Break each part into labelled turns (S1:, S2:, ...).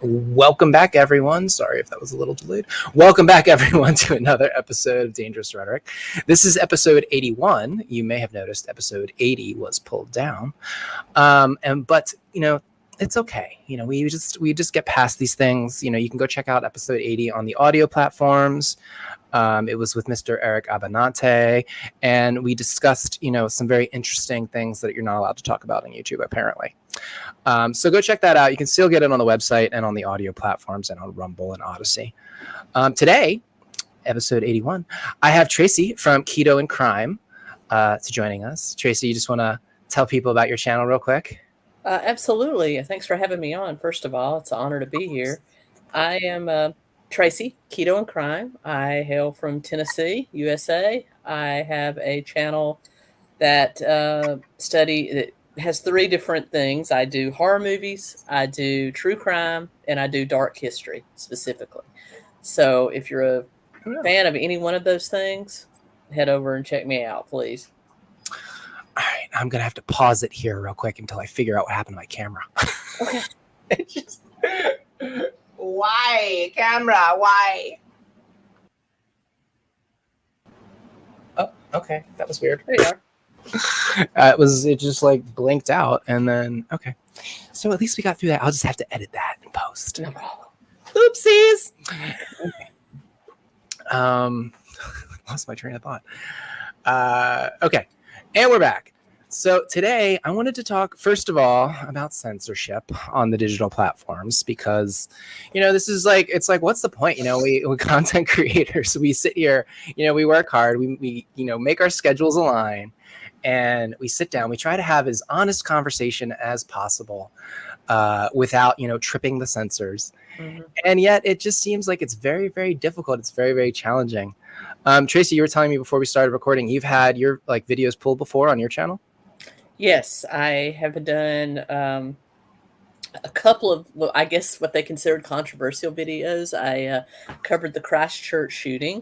S1: Welcome back, everyone. Sorry if that was a little delayed. Welcome back, everyone, to another episode of Dangerous Rhetoric. This is episode 81. You may have noticed episode 80 was pulled down, but it's okay. We just get past these things. You can go check out episode 80 on the audio platforms. It was with Mr. Eric Abanate, and we discussed, some very interesting things that you're not allowed to talk about on YouTube, apparently. So go check that out. You can still get it on the website and on the audio platforms and on Rumble and Odyssey. Today, episode 81, I have Tracey from Keto Krime to joining us. Tracey, you just want to tell people about your channel real quick?
S2: Absolutely. Thanks for having me on. First of all, it's an honor to be here. I am Tracey, Keto Krime. I hail from Tennessee, USA. I have a channel that that has three different things. I do horror movies, I do true crime, and I do dark history specifically. So if you're a fan of any one of those things, head over and check me out, please.
S1: All right, I'm going to have to pause it here real quick until I figure out what happened to my camera.
S2: Okay.
S1: It's just... Why, camera? Why? Oh, okay. That was weird.
S2: There you are.
S1: It just like blinked out, and then okay. So at least we got through that. I'll just have to edit that in post.
S2: No problem.
S1: Oopsies. Lost my train of thought. Okay, and we're back. So today I wanted to talk first of all about censorship on the digital platforms, because this is it's like, what's the point? We content creators, we sit here, we work hard, we make our schedules align, and we sit down, we try to have as honest conversation as possible without tripping the censors. Mm-hmm. And yet it just seems like it's very, very difficult. It's very, very challenging. Tracey, you were telling me before we started recording, you've had your videos pulled before on your channel?
S2: Yes, I have done a couple of, I guess, what they considered controversial videos. I covered the Christchurch shooting.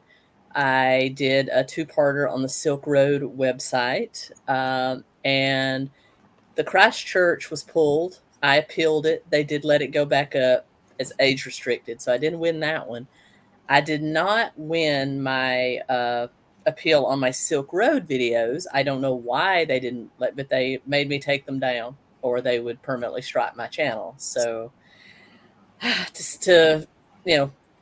S2: I did a two-parter on the Silk Road website, and the Christchurch was pulled. I appealed it. They did let it go back up as age restricted, so I didn't win that one. I did not win my appeal on my Silk Road videos. I don't know why they didn't but they made me take them down, or they would permanently strike my channel. So just to,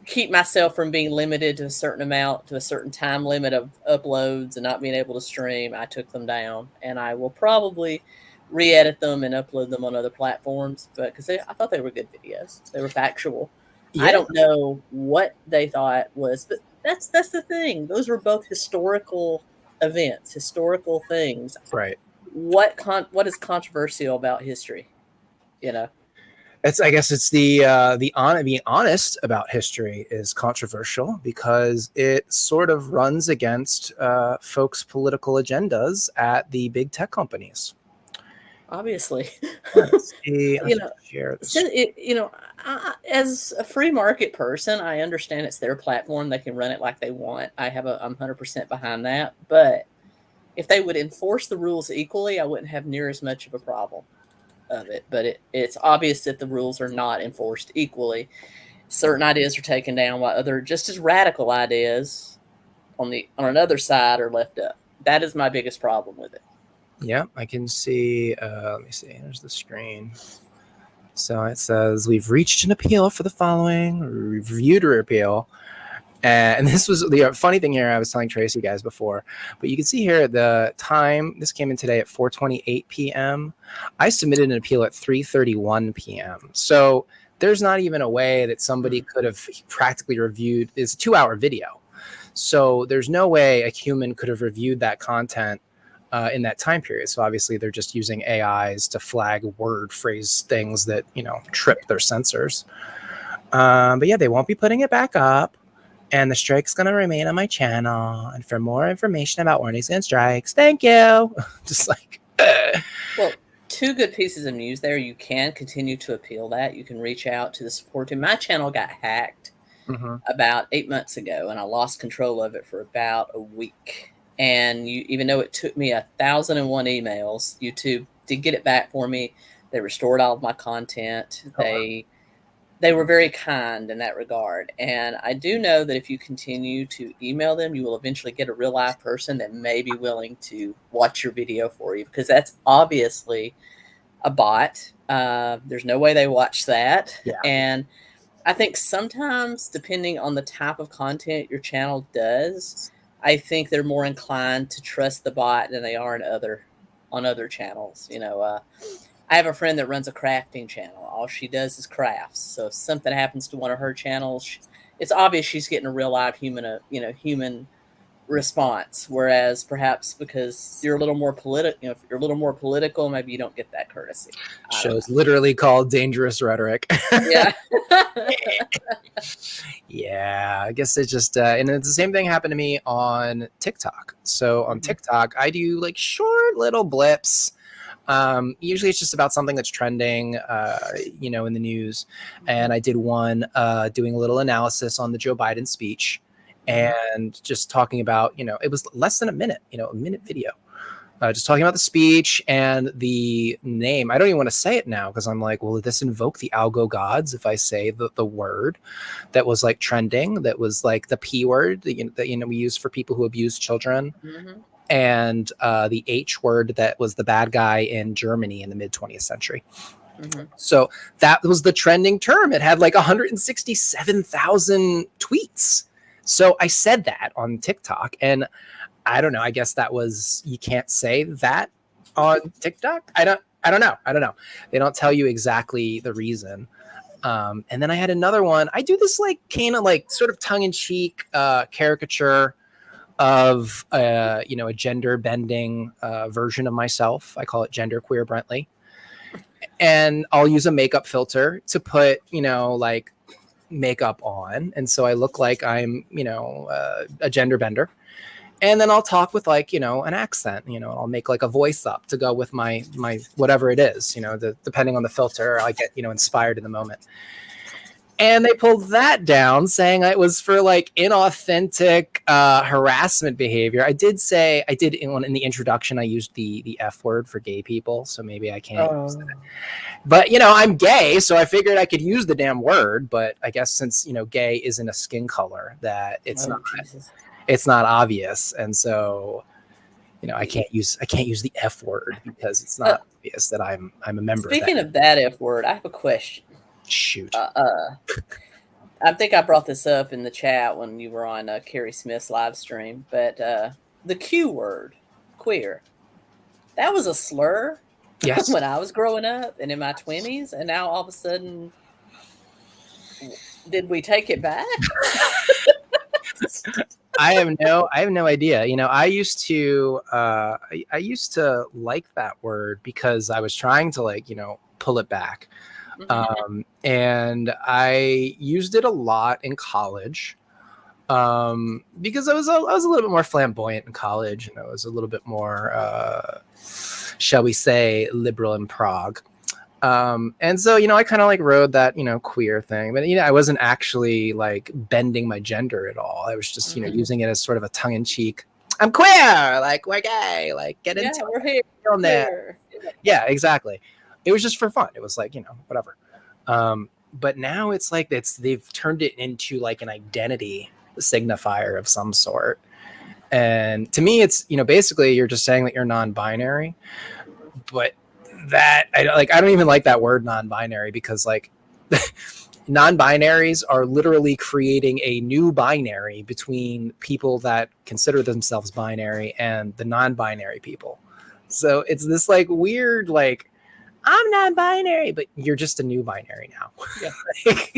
S2: keep myself from being limited to a certain amount, to a certain time limit of uploads and not being able to stream, I took them down, and I will probably re-edit them and upload them on other platforms, but because I thought they were good videos. They were factual. Yeah. I don't know what they thought was, but that's the thing. Those were both historical events, historical things.
S1: Right.
S2: What is controversial about history?
S1: I guess it's being honest about history is controversial, because it sort of runs against folks' political agendas at the big tech companies.
S2: Obviously. As a free market person, I understand it's their platform. They can run it like they want. I'm 100% behind that. But if they would enforce the rules equally, I wouldn't have near as much of a problem of it. But it's obvious that the rules are not enforced equally. Certain ideas are taken down, while other just as radical ideas on another side are left up. That is my biggest problem with it.
S1: Yeah, I can see. Let me see. There's the screen. So it says, we've reached an appeal for the following, reviewed or appeal. And this was the funny thing here. I was telling Tracey guys before, but you can see here the time. This came in today at 4:28 p.m. I submitted an appeal at 3:31 p.m. So there's not even a way that somebody could have practically reviewed. It's a 2-hour video. So there's no way a human could have reviewed that content in that time period. So obviously they're just using AIs to flag word phrase things that, trip their censors. But yeah, they won't be putting it back up, and the strike's going to remain on my channel. And for more information about warnings and strikes, thank you. Just like,
S2: well, two good pieces of news there. You can continue to appeal that. You can reach out to the support team. My channel got hacked about 8 months ago, and I lost control of it for about a week. And even though it took me 1,001 emails, YouTube did get it back for me. They restored all of my content. They they were very kind in that regard. And I do know that if you continue to email them, you will eventually get a real live person that may be willing to watch your video for you, because that's obviously a bot. There's no way they watch that.
S1: Yeah.
S2: And I think sometimes, depending on the type of content your channel does, I think they're more inclined to trust the bot than they are on other channels. I have a friend that runs a crafting channel. All she does is crafts. So if something happens to one of her channels, it's obvious she's getting a real live human response. Whereas perhaps because you're a little more political, if you're a little more political, maybe you don't get that courtesy.
S1: Show's literally called Dangerous Rhetoric.
S2: Yeah.
S1: Yeah, I guess it's just, and it's the same thing happened to me on TikTok. So on TikTok, I do like short little blips. Usually it's just about something that's trending, in the news. And I did one doing a little analysis on the Joe Biden speech and just talking about, it was less than a minute video. Just talking about the speech and the name. I don't even want to say it now because I'm like, will this invoke the algo gods if I say the word that was like trending, that was like the P word that we use for people who abuse children, and the H word that was the bad guy in Germany in the mid 20th century. So that was the trending term. It had like 167,000 tweets. So I said that on TikTok, and I don't know. I guess that was, you can't say that on TikTok. I don't know. They don't tell you exactly the reason. And then I had another one. I do this like kind of like sort of tongue in cheek caricature of a gender bending version of myself. I call it Gender Queer Brentley. And I'll use a makeup filter to put, like makeup on. And so I look like I'm, a gender bender. And then I'll talk with like, an accent, I'll make like a voice up to go with my whatever it is, depending on the filter, I get, inspired in the moment. And they pulled that down, saying it was for like inauthentic harassment behavior. I did in the introduction, I used the F word for gay people. So maybe I can't use that. But, I'm gay, so I figured I could use the damn word. But I guess since, gay isn't a skin color, that it's not obvious. And so, I can't use the F word because it's not obvious that I'm a member.
S2: Speaking of that F word, I have a question.
S1: Shoot.
S2: I think I brought this up in the chat when you were on Carrie Smith's live stream, but the Q word, queer, that was a slur.
S1: Yes.
S2: When I was growing up and in my 20s, and now all of a sudden, did we take it back?
S1: I have no idea. I used to like that word because I was trying to like, pull it back. And I used it a lot in college because I was a little bit more flamboyant in college, and I was a little bit more, shall we say, liberal in Prague. And so, I kind of like rode that, queer thing, but, I wasn't actually like bending my gender at all. I was just, using it as sort of a tongue in cheek. I'm queer, like we're gay, like get into
S2: we're here
S1: on there. Yeah, exactly. It was just for fun. It was like, whatever. But now it's like they've turned it into like an identity signifier of some sort. And to me, it's, basically you're just saying that you're non-binary, but that I don't even like that word non-binary, because like non-binaries are literally creating a new binary between people that consider themselves binary and the non-binary people. So it's this like weird, like, I'm non-binary, but you're just a new binary now.
S2: Yeah.
S1: Like,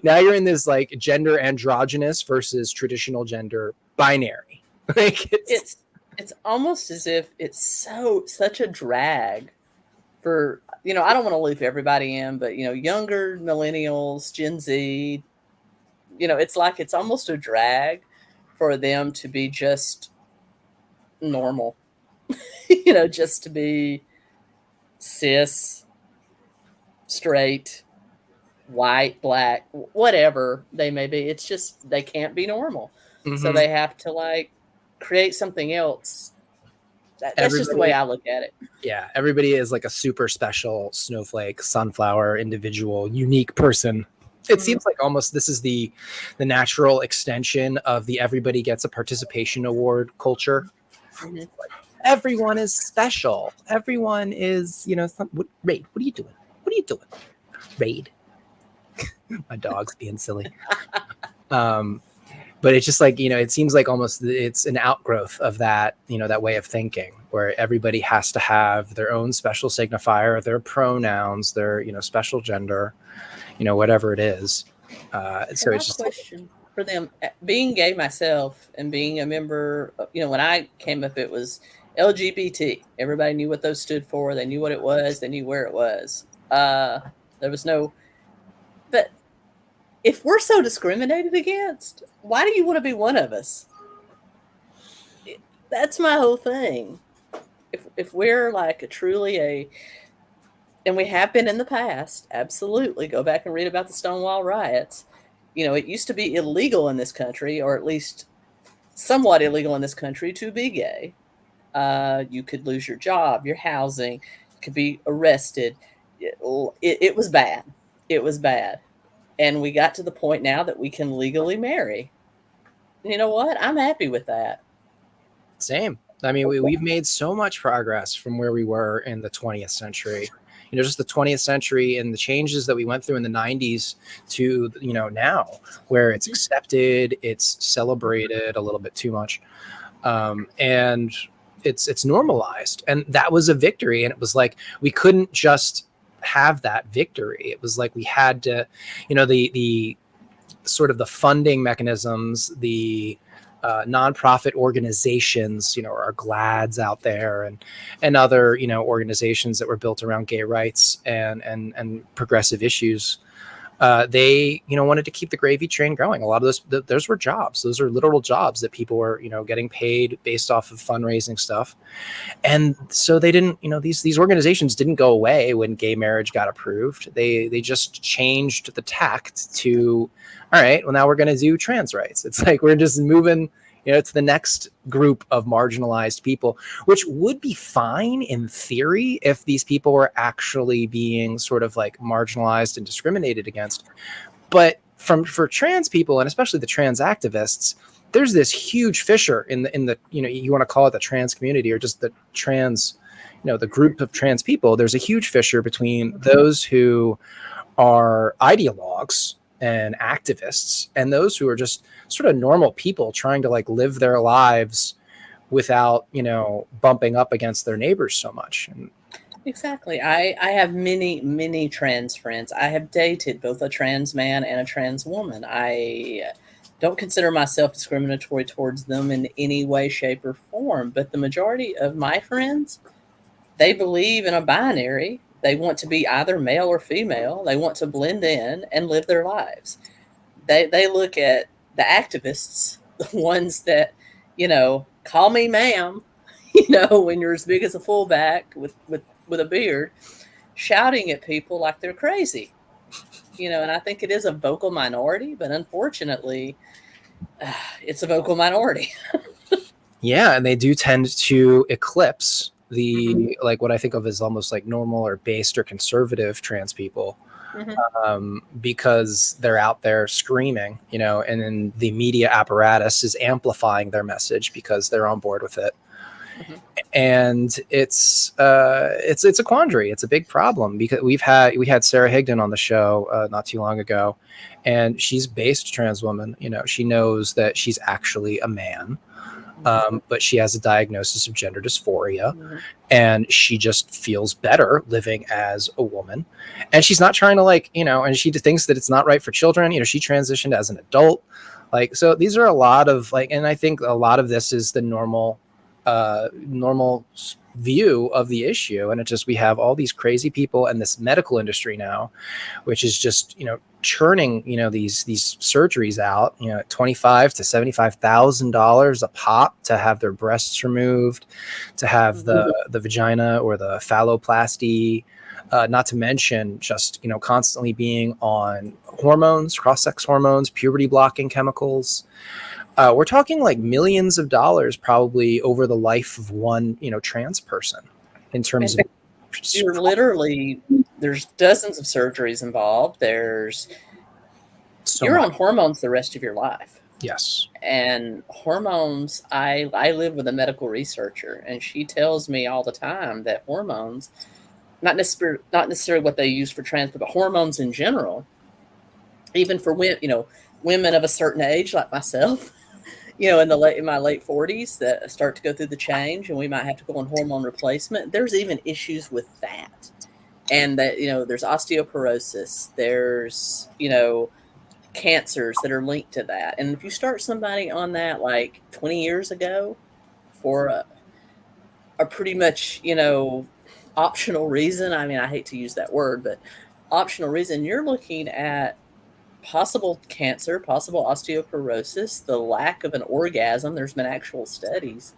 S1: now you're in this like gender androgynous versus traditional gender binary. Like
S2: it's almost as if it's such a drag for, I don't want to loop everybody in, but younger millennials, Gen Z, it's like it's almost a drag for them to be just normal, just to be cis, straight, white, black, whatever they may be. It's just they can't be normal. So they have to like create something else. That's just the way I look at it.
S1: Yeah, everybody is like a super special snowflake, sunflower, individual, unique person. It seems like almost this is the natural extension of the everybody gets a participation award culture.
S2: Mm-hmm.
S1: Everyone is special. Everyone is, Raid, what are you doing? What are you doing? Raid. My dog's being silly. But it's just like, it seems like almost it's an outgrowth of that, that way of thinking where everybody has to have their own special signifier, their pronouns, their, special gender, whatever it is. So
S2: And my
S1: it's just,
S2: question for them, being gay myself and being a member, when I came up, it was LGBT. Everybody knew what those stood for. They knew what it was. They knew where it was. There was no, but if we're so discriminated against, why do you want to be one of us? That's my whole thing. If we're like and we have been in the past, absolutely. Go back and read about the Stonewall riots. It used to be illegal in this country, or at least somewhat illegal in this country, to be gay. You could lose your job, your housing, you could be arrested. It was bad. It was bad. And we got to the point now that we can legally marry. And you know what? I'm happy with that.
S1: same. I mean, we've made so much progress from where we were in the 20th century. Just the 20th century and the changes that we went through in the 90s to, now where it's accepted, it's celebrated a little bit too much. And it's normalized. And that was a victory. And it was like, we couldn't just have that victory. It was like we had to, the sort of the funding mechanisms, the nonprofit organizations, our GLADs out there and other, organizations that were built around gay rights and progressive issues. They, wanted to keep the gravy train going. A lot of those were jobs. Those are literal jobs that people were, getting paid based off of fundraising stuff. And so they didn't, these organizations didn't go away when gay marriage got approved. They just changed the tact to, all right, well, now we're going to do trans rights. It's like we're just moving, to the next group of marginalized people, which would be fine in theory if these people were actually being sort of like marginalized and discriminated against. But for trans people, and especially the trans activists, there's this huge fissure in the you want to call it the trans community or just the trans, the group of trans people. There's a huge fissure between those who are ideologues and activists and those who are just sort of normal people trying to like live their lives without, bumping up against their neighbors so much.
S2: Exactly. I have many trans friends. I have dated both a trans man and a trans woman. I don't consider myself discriminatory towards them in any way, shape, or form, but the majority of my friends, they believe in a binary. They want to be either male or female. They want to blend in and live their lives. They look at the activists, the ones that, call me ma'am, when you're as big as a fullback with a beard, shouting at people like they're crazy. And I think it is a vocal minority, but unfortunately, it's a vocal minority.
S1: Yeah, and they do tend to eclipse the like what I think of as almost like normal or based or conservative trans people, because they're out there screaming, and then the media apparatus is amplifying their message because they're on board with it. And it's a quandary. It's a big problem because we had Sarah Higdon on the show not too long ago, and she's based trans woman. She knows that she's actually a man. But she has a diagnosis of gender dysphoria, and she just feels better living as a woman. And she's not trying to and she thinks that it's not right for children. She transitioned as an adult. So these are a lot of and I think a lot of this is the normal view of the issue. And we have all these crazy people and this medical industry now, which is just, churning, these surgeries out, $25,000 to $75,000 a pop to have their breasts removed, to have the vagina or the phalloplasty, not to mention just, constantly being on hormones, cross-sex hormones, puberty blocking chemicals. We're talking like millions of dollars probably over the life of one, trans person in terms of.
S2: You're literally, there's dozens of surgeries involved. There's you're
S1: much.
S2: on hormones the rest of your life.
S1: Yes.
S2: And hormones, I live with a medical researcher, and she tells me all the time that hormones, not necessarily what they use for trans, but hormones in general, even for women, women of a certain age like myself, in my late 40s that start to go through the change, and we might have to go on hormone replacement. There's even issues with that, and that there's osteoporosis, there's cancers that are linked to that. And if you start somebody on that like 20 years ago for a pretty much optional reason, I mean, I hate to use that word, but optional reason, you're looking at possible cancer, possible osteoporosis, the lack of an orgasm. There's been actual studies.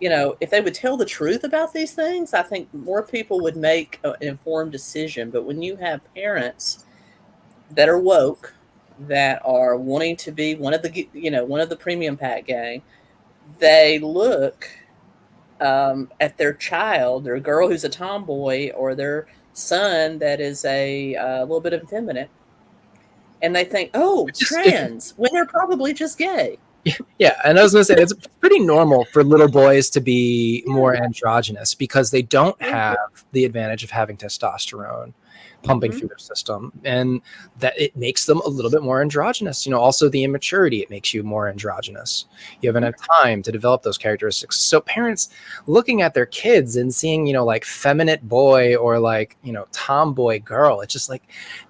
S2: If they would tell the truth about these things, I think more people would make an informed decision. But when you have parents that are woke, that are wanting to be one of the premium pack gang, they look at their child, their girl who's a tomboy, or their son that is a little bit effeminate, and they think, oh, trans, when they're probably just gay.
S1: Yeah, and I was going to say, it's pretty normal for little boys to be more androgynous because they don't have the advantage of having testosterone pumping through their system, and that it makes them a little bit more androgynous. Also the immaturity, it makes you more androgynous. You haven't had time to develop those characteristics. So parents looking at their kids and seeing, like feminine boy or like, tomboy girl, it's just like,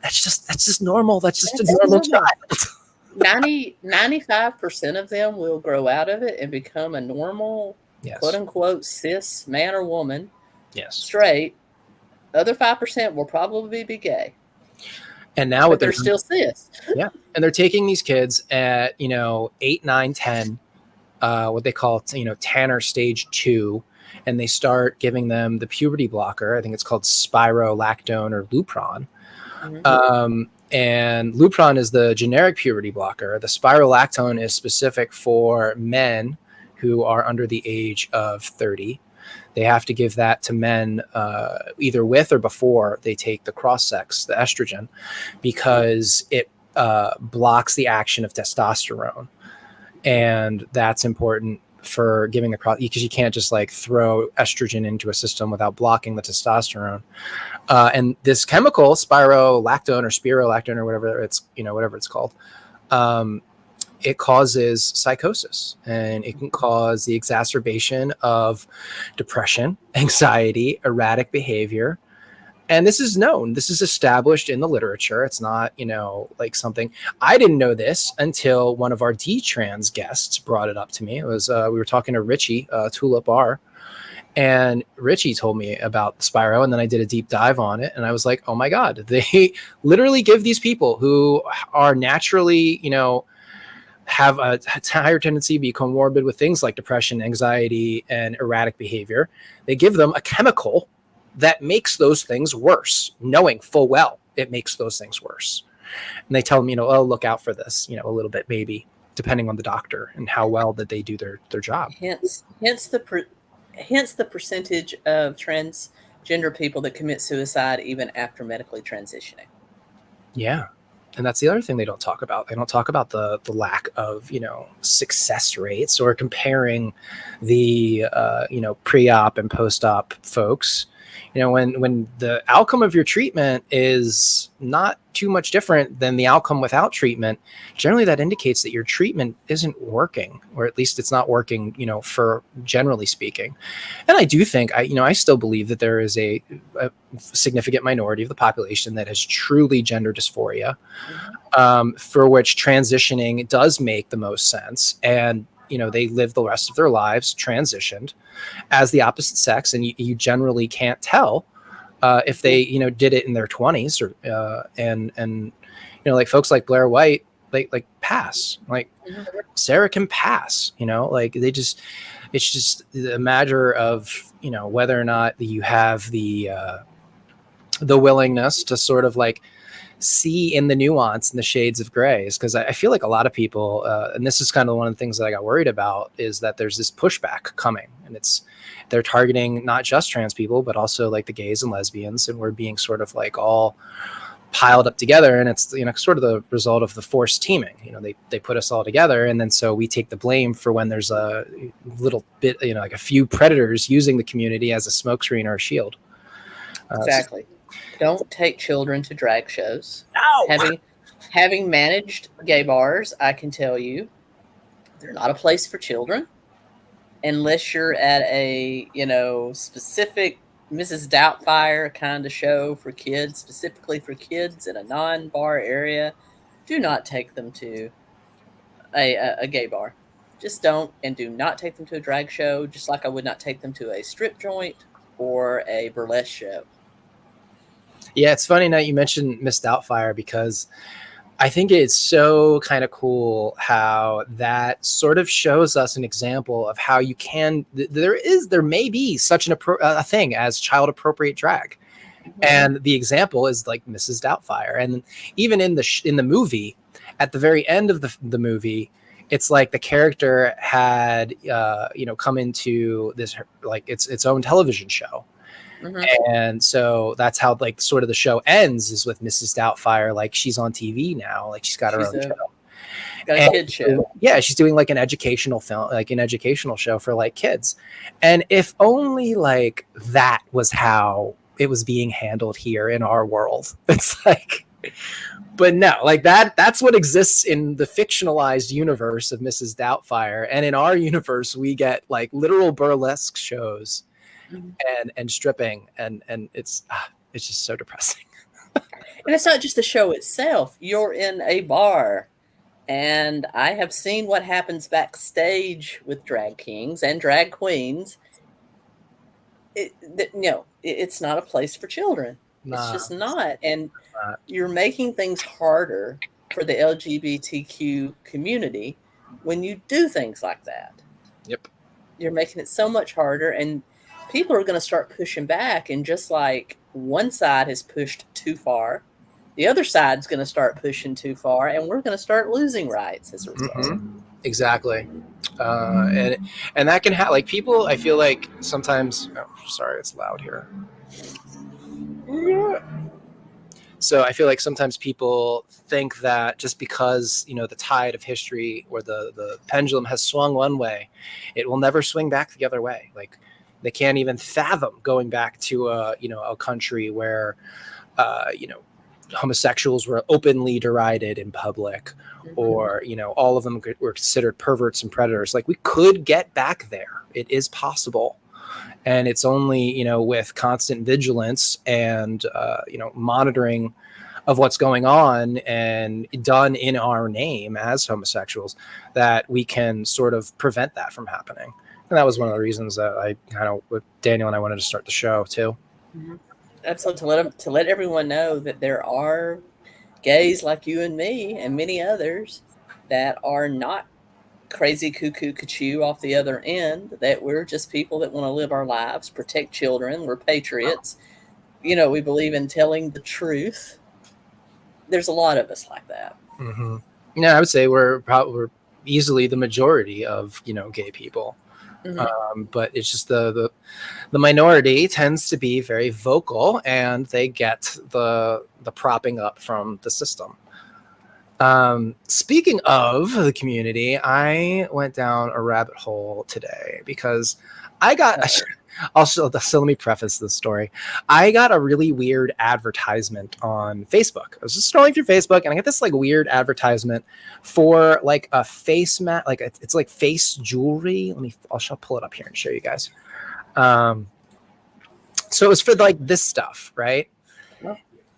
S1: that's just normal. That's just a normal child.
S2: 95% of them will grow out of it and become a normal, quote unquote, cis man or woman, straight. Other 5% will probably be gay.
S1: And now what
S2: they're still cis.
S1: Yeah. And they're taking these kids at, 8, 9, 10, what they call, Tanner stage 2. And they start giving them the puberty blocker. I think it's called spirolactone or Lupron. And Lupron is the generic puberty blocker. The spirolactone is specific for men who are under the age of 30. They have to give that to men either with or before they take the cross-sex, the estrogen, because it blocks the action of testosterone. And that's important for giving the cross, because you can't just like throw estrogen into a system without blocking the testosterone. And this chemical, spirolactone or spirolactone or whatever it's called, it causes psychosis, and it can cause the exacerbation of depression, anxiety, erratic behavior. And this is known. This is established in the literature. It's not, like something. I didn't know this until one of our D-trans guests brought it up to me. It was we were talking to Richie, Tulip R, and Richie told me about Spiro, and then I did a deep dive on it, and I was like, oh my God, they literally give these people who are naturally, have a higher tendency to be comorbid with things like depression, anxiety, and erratic behavior. They give them a chemical that makes those things worse, knowing full well it makes those things worse. And they tell them, oh, look out for this, a little bit, maybe, depending on the doctor and how well that they do their job.
S2: Hence the percentage of transgender people that commit suicide even after medically transitioning.
S1: Yeah. And that's the other thing they don't talk about. They don't talk about the lack of, success rates, or comparing the, pre-op and post-op folks. When the outcome of your treatment is not too much different than the outcome without treatment, generally that indicates that your treatment isn't working, or at least it's not working, for generally speaking. And I do think, I still believe that there is a significant minority of the population that has truly gender dysphoria, for which transitioning does make the most sense. And, they live the rest of their lives transitioned as the opposite sex. And you generally can't tell if they, did it in their 20s or, and like folks like Blair White, like pass, like Sarah can pass, like it's just a matter of, whether or not you have the willingness to sort of like see in the nuance and the shades of grays. Because I feel like a lot of people, and this is kind of one of the things that I got worried about, is that there's this pushback coming, and they're targeting not just trans people, but also like the gays and lesbians, and we're being sort of like all piled up together, and it's sort of the result of the forced teaming. They put us all together, and then so we take the blame for when there's a little bit, like a few predators using the community as a smokescreen or a shield.
S2: Exactly. Don't take children to drag shows.
S1: No.
S2: Having managed gay bars, I can tell you they're not a place for children unless you're at a specific Mrs. Doubtfire kind of show for kids, specifically for kids in a non-bar area. Do not take them to a gay bar. Just don't, and do not take them to a drag show, just like I would not take them to a strip joint or a burlesque show.
S1: Yeah, it's funny now you mentioned Miss Doubtfire, because I think it's so kind of cool how that sort of shows us an example of how you can. There may be such a thing as child appropriate drag, and the example is like Mrs. Doubtfire. And even in the movie, at the very end of the movie, it's like the character had come into this like its own television show. And so that's how like sort of the show ends, is with Mrs. Doubtfire. Like she's on TV now, like she's got her own show.
S2: Got a kid show.
S1: Yeah, she's doing like an educational film, like an educational show for like kids. And if only like that was how it was being handled here in our world. It's like, but no, like that's what exists in the fictionalized universe of Mrs. Doubtfire. And in our universe, we get like literal burlesque shows and stripping, and it's just so depressing.
S2: And it's not just the show itself. You're in a bar, and I have seen what happens backstage with drag kings and drag queens. It's not a place for children. It's just not. And you're making things harder for the LGBTQ community when you do things like that.
S1: Yep.
S2: You're making it so much harder, and people are going to start pushing back. And just like one side has pushed too far, the other side's going to start pushing too far, and we're going to start losing rights as a result.
S1: Exactly. And that can have like people, I feel like sometimes, sorry, it's loud here. So I feel like sometimes people think that just because, the tide of history or the pendulum has swung one way, it will never swing back the other way. Like they can't even fathom going back to a country where, homosexuals were openly derided in public, or, all of them were considered perverts and predators. Like we could get back there. It is possible. And it's only, with constant vigilance and, monitoring of what's going on and done in our name as homosexuals, that we can sort of prevent that from happening. And that was one of the reasons that I kind of, with Daniel and I, wanted to start the show too.
S2: Absolutely. To let everyone know that there are gays like you and me and many others that are not crazy cuckoo cuckoo off the other end, that we're just people that want to live our lives, protect children. We're patriots. We believe in telling the truth. There's a lot of us like that.
S1: Yeah, I would say we're easily the majority of, gay people. But it's just the minority tends to be very vocal, and they get the propping up from the system. Speaking of the community, I went down a rabbit hole today because I got so let me preface this story. I got a really weird advertisement on Facebook. I was just scrolling through Facebook, and I got this like weird advertisement for like a face mat, like it's like face jewelry. I'll pull it up here and show you guys. So it was for like this stuff, right?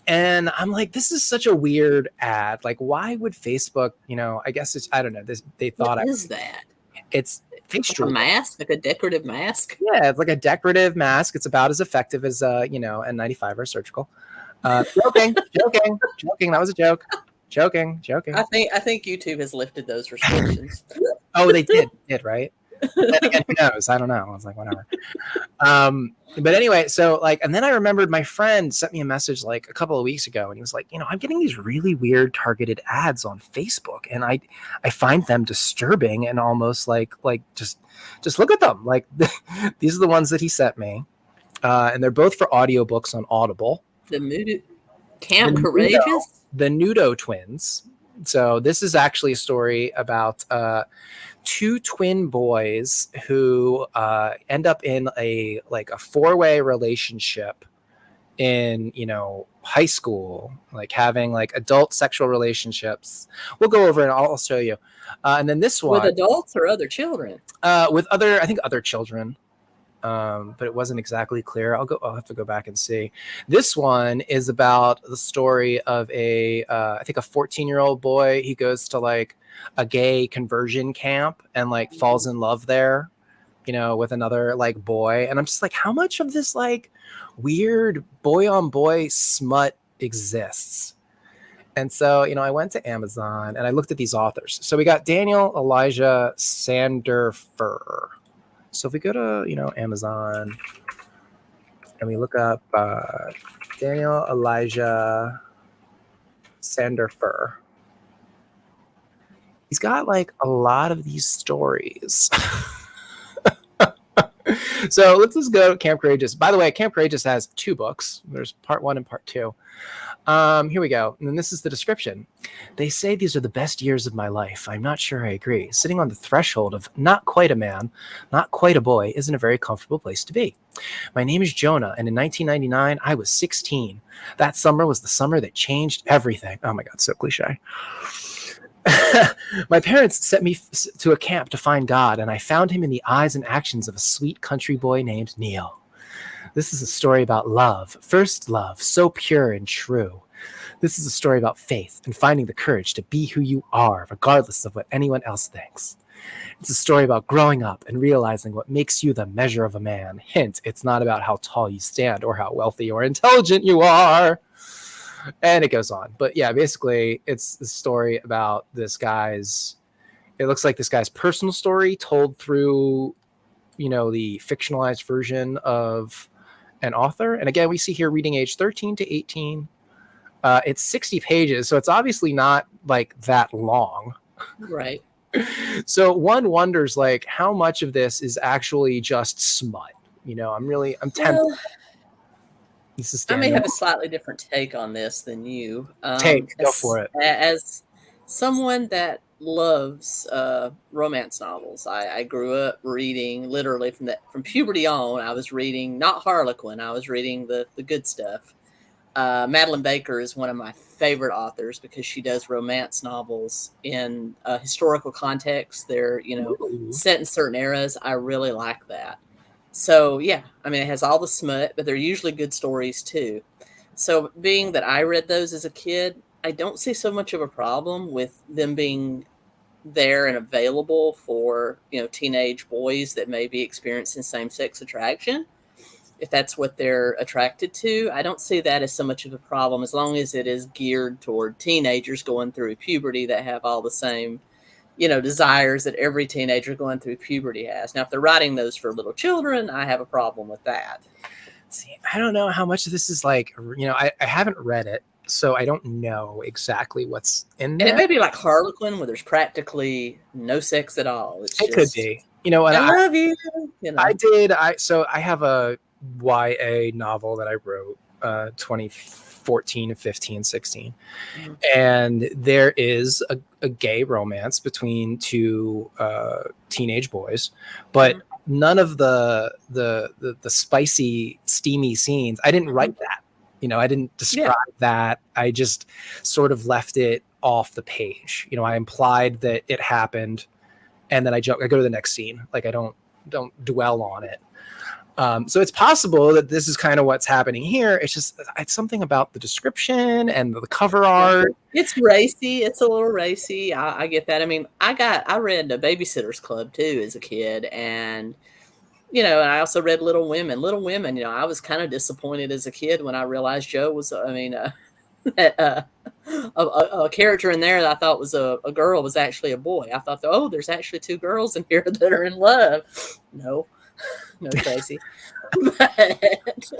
S1: And I'm like, this is such a weird ad. Like, why would Facebook, I guess I don't know. They thought
S2: What is that?
S1: It's face
S2: jewelry. A mask, like a decorative mask?
S1: Yeah, it's like a decorative mask. It's about as effective as, N95 or surgical. Joking. That was a joke. Joking.
S2: I think YouTube has lifted those restrictions.
S1: Oh, they did, right? Then again, who knows? I don't know. I was like, whatever. But anyway, so like, and then I remembered my friend sent me a message like a couple of weeks ago, and he was like, I'm getting these really weird targeted ads on Facebook, and I find them disturbing and almost like just look at them. Like these are the ones that he sent me, and they're both for audiobooks on Audible.
S2: The Camp
S1: the
S2: Courageous?
S1: the Nudo twins. So this is actually a story about two twin boys who end up in a four-way relationship in high school, like having like adult sexual relationships. We'll go over and I'll show you. And then this
S2: With
S1: one
S2: adults or other children?
S1: with other, I think, other children. But it wasn't exactly clear. I'll have to go back and see. This one is about the story of I think a 14-year-old boy. He goes to like a gay conversion camp and like falls in love there, with another like boy. And I'm just like, how much of this like weird boy on boy smut exists? And so, I went to Amazon and I looked at these authors. So we got Daniel Elijah Sanderfer. So if we go to, Amazon and we look up Daniel Elijah Sanderfer, he's got like a lot of these stories. So let's just go to Camp Courageous. By the way, Camp Courageous has 2 books. There's part 1 and part 2. Here we go. And then this is the description. They say these are the best years of my life. I'm not sure I agree. Sitting on the threshold of not quite a man, not quite a boy, isn't a very comfortable place to be. My name is Jonah, and in 1999, I was 16. That summer was the summer that changed everything. Oh my God, so cliche. My parents sent me to a camp to find God, and I found him in the eyes and actions of a sweet country boy named Neil. This is a story about love, first love, so pure and true. This is a story about faith and finding the courage to be who you are, regardless of what anyone else thinks. It's a story about growing up and realizing what makes you the measure of a man. Hint, it's not about how tall you stand or how wealthy or intelligent you are. And it goes on. But yeah, basically, it's the story about it looks like this guy's personal story told through, the fictionalized version of an author. And again, we see here reading age 13 to 18. It's 60 pages, so it's obviously not like that long.
S2: Right.
S1: So one wonders like how much of this is actually just smut. I'm tempted.
S2: Well,
S1: This is
S2: I may
S1: Daniel.
S2: have a slightly different take on this than you.
S1: Go for it.
S2: As someone that loves romance novels, I grew up reading literally from puberty on. I was reading not Harlequin. I was reading the good stuff. Madeline Baker is one of my favorite authors because she does romance novels in a historical context. They're
S1: Ooh.
S2: set in certain eras. I really like that. So yeah, I mean it has all the smut, but they're usually good stories too. So being that I read those as a kid, I don't see so much of a problem with them being there and available for teenage boys that may be experiencing same-sex attraction. If that's what they're attracted to, I don't see that as so much of a problem as long as it is geared toward teenagers going through puberty that have all the same desires that every teenager going through puberty has. Now, if they're writing those for little children, I have a problem with that.
S1: See, I don't know how much of this is like, I haven't read it, so I don't know exactly what's in there.
S2: And it may be like Harlequin where there's practically no sex at all. It's
S1: It could
S2: just,
S1: be. And
S2: I love you.
S1: I have a YA novel that I wrote 2014, 15, 16. Mm-hmm. And there is a gay romance between 2 teenage boys, but none of the spicy, steamy scenes. I didn't write that. I didn't describe that. I just sort of left it off the page. I implied that it happened, and then I go to the next scene. Like I don't dwell on it. So it's possible that this is kind of what's happening here. It's something about the description and the cover art.
S2: It's racy. It's a little racy. I get that. I mean, I read a Babysitter's Club too as a kid, and and I also read Little Women. Little Women. I was kind of disappointed as a kid when I realized Joe was. A character in there that I thought was a girl was actually a boy. I thought, there's actually 2 girls in here that are in love. No, Tracey. but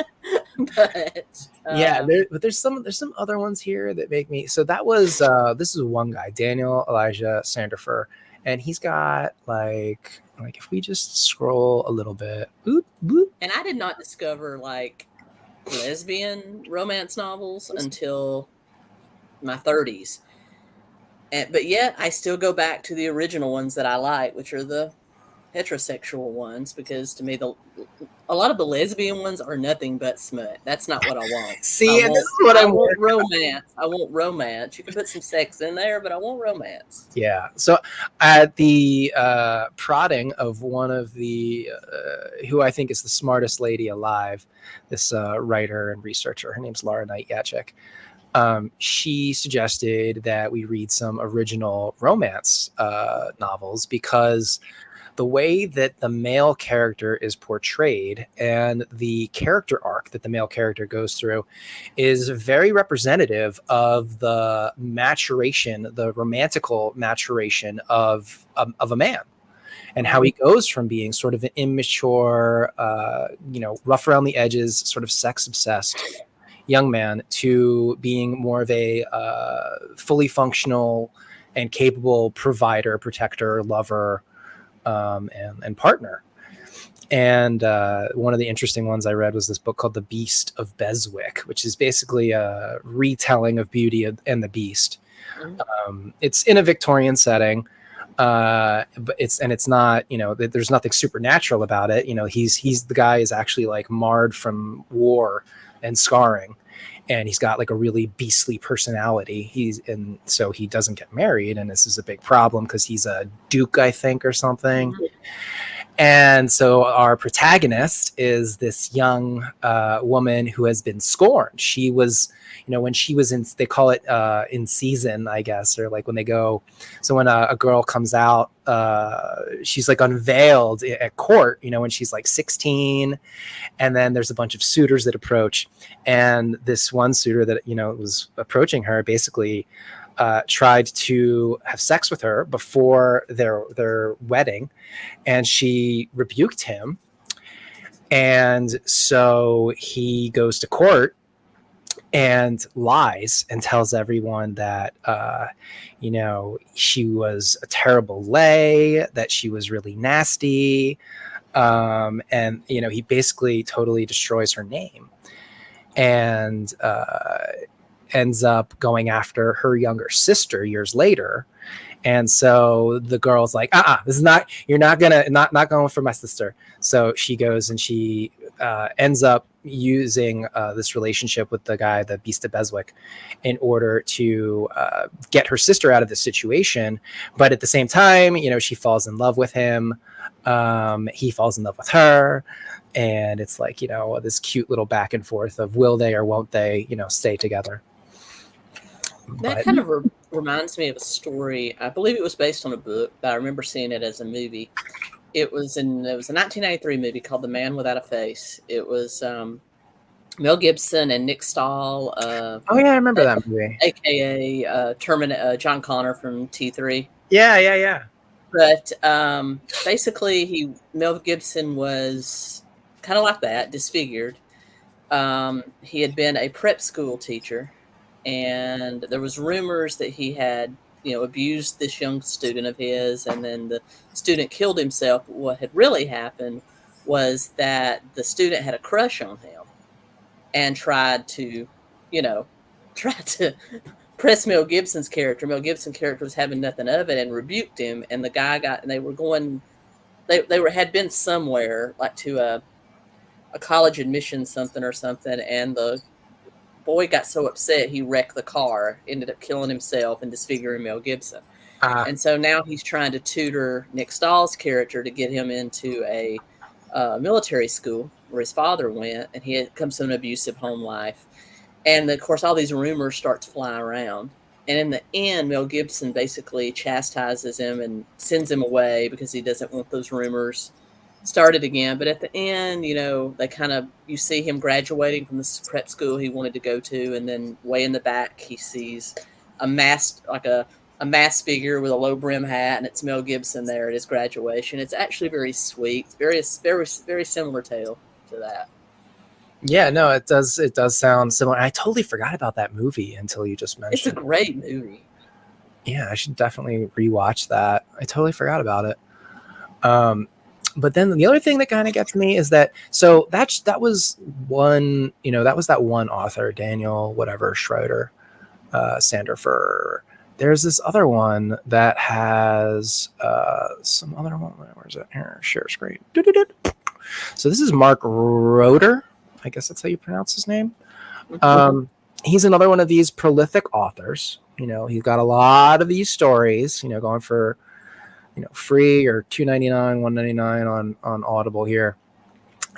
S1: yeah, but there's some other ones here that make me. So that was this is one guy, Daniel Elijah Sanderfer, and he's got like if we just scroll a little bit, boop, boop.
S2: And I did not discover like lesbian romance novels until my 30s. But yet I still go back to the original ones that I like, which are the heterosexual ones, because to me a lot of the lesbian ones are nothing but smut. That's not what I want.
S1: See, and this is what
S2: I
S1: I'm
S2: want romance. I want romance. You can put some sex in there, but I want romance.
S1: Yeah. So at the prodding of one of the, who I think is the smartest lady alive, this writer and researcher, her name's Laura Knight Yachik. She suggested that we read some original romance novels because the way that the male character is portrayed and the character arc that the male character goes through is very representative of the maturation, the romantical maturation of a man, and how he goes from being sort of an immature, rough around the edges, sort of sex obsessed young man to being more of a fully functional and capable provider, protector, lover, and partner. And one of the interesting ones I read was this book called The Beast of Beswick, which is basically a retelling of Beauty and the Beast. It's in a Victorian setting, but it's not, there's nothing supernatural about it. He's the guy is actually like marred from war and scarring, and he's got like a really beastly personality. And so he doesn't get married, and this is a big problem because he's a duke, I think, or something. And so our protagonist is this young woman who has been scorned. She was, when she was in, they call it in season, I guess, or like when they go. So when a girl comes out, she's like unveiled at court, when she's like 16. And then there's a bunch of suitors that approach. And this one suitor that, was approaching her basically tried to have sex with her before their wedding, and she rebuked him. And so he goes to court and lies and tells everyone that, she was a terrible lay, that she was really nasty. And, he basically totally destroys her name and ends up going after her younger sister years later. And so the girl's like, this is not, you're not going for my sister. So she goes and she ends up using this relationship with the guy, the Beast of Beswick, in order to get her sister out of this situation. But at the same time, she falls in love with him. He falls in love with her. And it's like, this cute little back and forth of will they or won't they, stay together.
S2: That kind of reminds me of a story. I believe it was based on a book, but I remember seeing it as a movie. It was a 1993 movie called The Man Without a Face. It was Mel Gibson and Nick Stahl.
S1: Oh yeah, I remember that movie.
S2: AKA John Connor from T3.
S1: Yeah.
S2: But basically, Mel Gibson was kind of like that, disfigured. He had been a prep school teacher, and there was rumors that he had, abused this young student of his, and then the student killed himself. What had really happened was that the student had a crush on him and tried to press Mel Gibson's character. Mel Gibson's character was having nothing of it and rebuked him, and the guy had been somewhere, like to a college admission something, and the boy got so upset he wrecked the car, ended up killing himself and disfiguring Mel Gibson. And so now he's trying to tutor Nick Stahl's character to get him into a military school where his father went, and he comes from an abusive home life. And of course, all these rumors start to fly around. And in the end, Mel Gibson basically chastises him and sends him away because he doesn't want those rumors started again. But at the end, you see him graduating from this prep school he wanted to go to, and then way in the back he sees a masked figure with a low brim hat, and it's Mel Gibson there at his graduation. It's actually very sweet, very very very similar tale to that.
S1: Yeah, no, it does sound similar. I totally forgot about that movie until you just mentioned it.
S2: It's a great movie.
S1: Yeah, I should definitely rewatch that. I totally forgot about it. But then the other thing that kind of gets me is that that was one, that was that one author, Daniel whatever Schroeder, Sanderfer. There's this other one that has some other one. Where's it? Here, share screen. So this is Mark Roeder. I guess that's how you pronounce his name. He's another one of these prolific authors. He's got a lot of these stories, going for, free or $2.99, $1.99 on Audible here.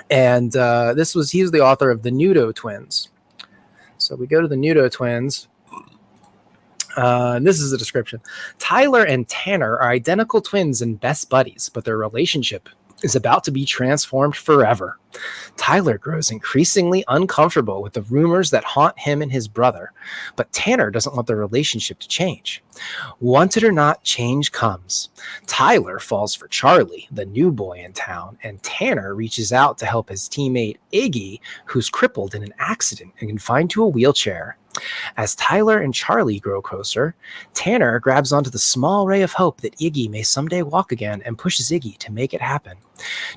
S1: And he was the author of the Nudo Twins. So we go to the Nudo Twins. And this is the description. Tyler and Tanner are identical twins and best buddies, but their relationship is about to be transformed forever. Tyler grows increasingly uncomfortable with the rumors that haunt him and his brother, but Tanner doesn't want their relationship to change. Want it or not, change comes. Tyler falls for Charlie, the new boy in town, and Tanner reaches out to help his teammate Iggy, who's crippled in an accident and confined to a wheelchair. As Tyler and Charlie grow closer, Tanner grabs onto the small ray of hope that Iggy may someday walk again and pushes Iggy to make it happen.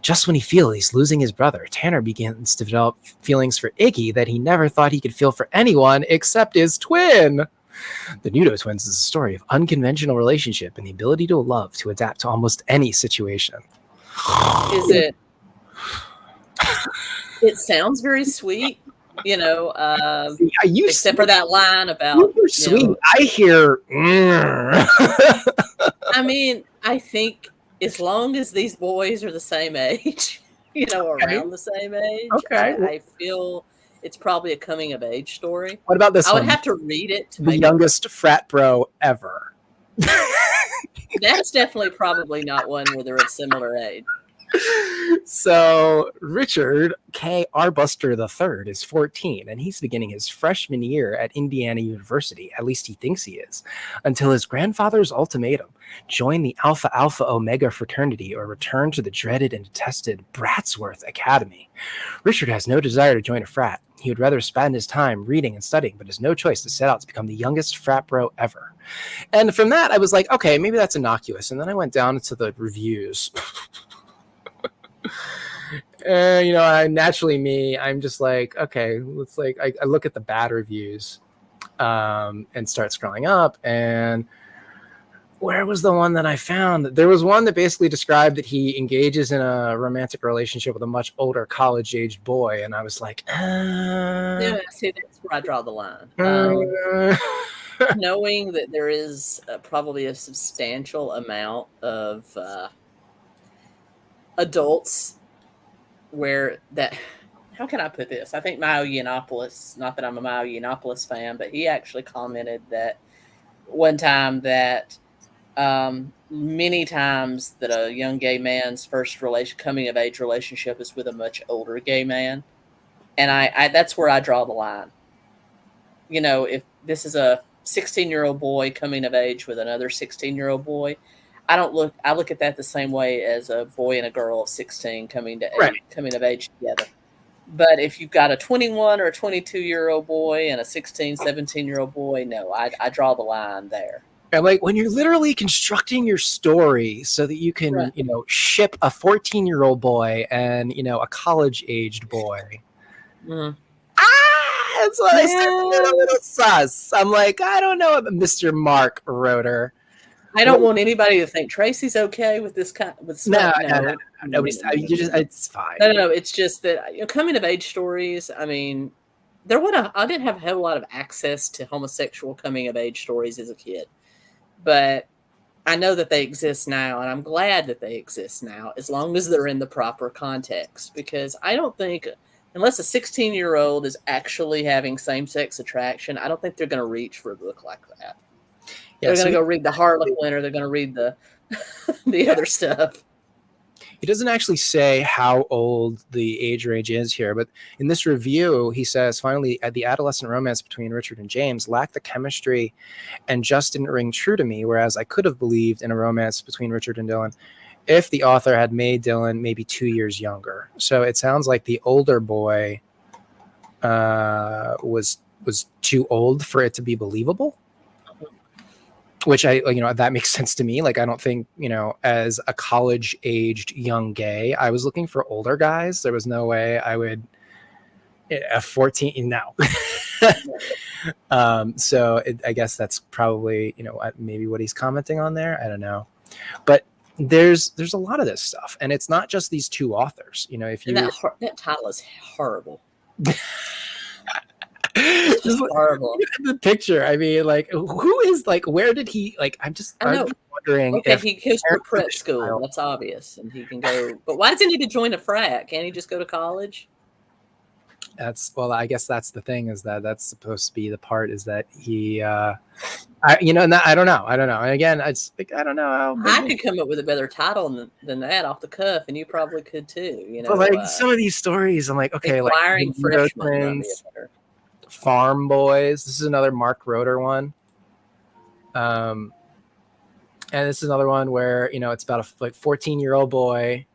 S1: Just when he feels he's losing his brother, Tanner begins to develop feelings for Iggy that he never thought he could feel for anyone except his twin. The Nudo Twins is a story of unconventional relationship and the ability to love to adapt to almost any situation.
S2: Is it? It sounds very sweet. Except for that line about
S1: sweet. I hear.
S2: I mean, I think as long as these boys are the same age, around the same age, I feel it's probably a coming of age story.
S1: What about this?
S2: I would have to read it.
S1: The youngest frat bro ever.
S2: That's definitely probably not one where they're a similar age.
S1: So Richard K. Arbuster III is 14, and he's beginning his freshman year at Indiana University. At least he thinks he is, until his grandfather's ultimatum: join the Alpha Alpha Omega fraternity or return to the dreaded and detested Bratsworth Academy. Richard has no desire to join a frat. He would rather spend his time reading and studying, but has no choice to set out to become the youngest frat bro ever. And from that, I was like, okay, maybe that's innocuous. And then I went down into the reviews. Naturally I'm just like, okay, let's I look at the bad reviews and start scrolling up, and where was the one that I found? There was one that basically described that he engages in a romantic relationship with a much older college-aged boy, and I was like,
S2: yeah, see, that's where I draw the line. Knowing that there is probably a substantial amount of adults where that, how can I put this? I think Milo Yiannopoulos, not that I'm a Milo Yiannopoulos fan, but he actually commented that one time that many times that a young gay man's first coming of age relationship is with a much older gay man. And I that's where I draw the line. If this is a 16-year-old boy coming of age with another 16-year-old boy, I look at that the same way as a boy and a girl of 16 coming of age together. But if you've got a 21 or a 22-year-old boy and a 16, 17-year-old boy, no, I draw the line there.
S1: And when you're literally constructing your story so that you can, right, ship a 14-year-old boy and, a college-aged boy.
S2: Mm.
S1: That's what I said. A little sus. I'm like, I don't know, Mr. Mark Roeder.
S2: I don't want anybody to think Tracey's okay with this kind with stuff.
S1: No. Nobody's. I mean, it's fine.
S2: No. It's just that coming of age stories. I mean, I didn't have a whole lot of access to homosexual coming of age stories as a kid, but I know that they exist now, and I'm glad that they exist now, as long as they're in the proper context. Because I don't think, unless a 16-year-old is actually having same-sex attraction, I don't think they're going to reach for a book like that. They're going to go read the Harlequin, or they're going to read the other stuff.
S1: He doesn't actually say how old the age range is here, but in this review, he says, finally, the adolescent romance between Richard and James lacked the chemistry and just didn't ring true to me, whereas I could have believed in a romance between Richard and Dylan if the author had made Dylan maybe 2 years younger. So it sounds like the older boy was too old for it to be believable. which that makes sense to me. Like, I don't think, as a college aged young gay, I was looking for older guys. There was no way I would, a 14, no. I guess that's probably, maybe what he's commenting on there. I don't know. But there's a lot of this stuff, and it's not just these two authors. If you,
S2: that title is horrible.
S1: Horrible. The picture. I mean, like, who is, like, where did he, like, I'm wondering.
S2: Okay, he goes to prep school. That's obvious, and he can go. But why does he need to join a frat? Can't he just go to college?
S1: I guess that's the thing, is that's supposed to be the part, is that he, I don't know. And again, it's like, I don't know.
S2: I could come up with a better title than that off the cuff, and you probably could too.
S1: But like, some of these stories, I'm like, okay,
S2: Inquiring Freshmen,
S1: Farm Boys. This is another Mark Roeder one. And this is another one where, it's about a 14-year-old boy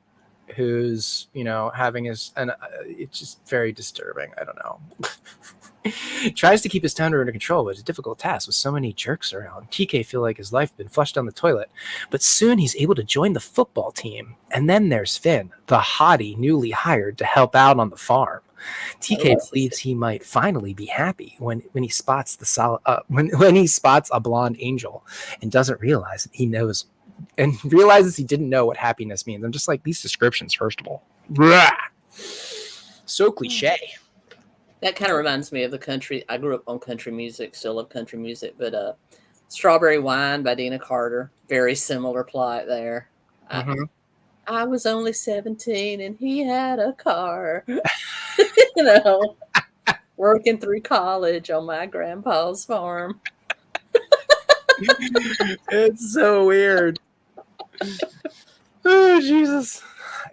S1: who's, having his, and it's just very disturbing. I don't know. Tries to keep his temper under control, but it's a difficult task with so many jerks around. TK feel like his life has been flushed down the toilet, but soon he's able to join the football team. And then there's Finn, the hottie newly hired to help out on the farm. TK believes he might finally be happy when he spots when he spots a blonde angel, and doesn't realize he knows, and realizes he didn't know what happiness means. I'm just like, these descriptions, first of all, blah, so cliche.
S2: That kind of reminds me of the country. I grew up on country music, still love country music, but Strawberry Wine by Dina Carter, very similar plot there. Mm-hmm. I was only 17 and he had a car. Working through college on my grandpa's farm.
S1: It's so weird. Oh, Jesus.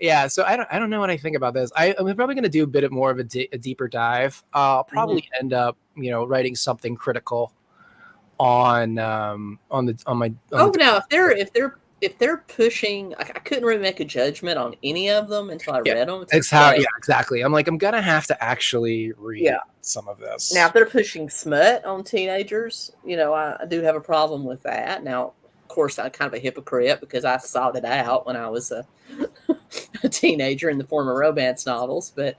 S1: Yeah, so I don't know what I think about this. I'm probably going to do a bit more of a deeper dive. I'll probably end up, writing something critical on my.
S2: If they're pushing, I couldn't really make a judgment on any of them until I read them.
S1: Exactly. I'm like, I'm gonna have to actually read some of this.
S2: Now, if they're pushing smut on teenagers, I do have a problem with that. Now, of course, I'm kind of a hypocrite because I sought it out when I was a teenager in the form of romance novels. But,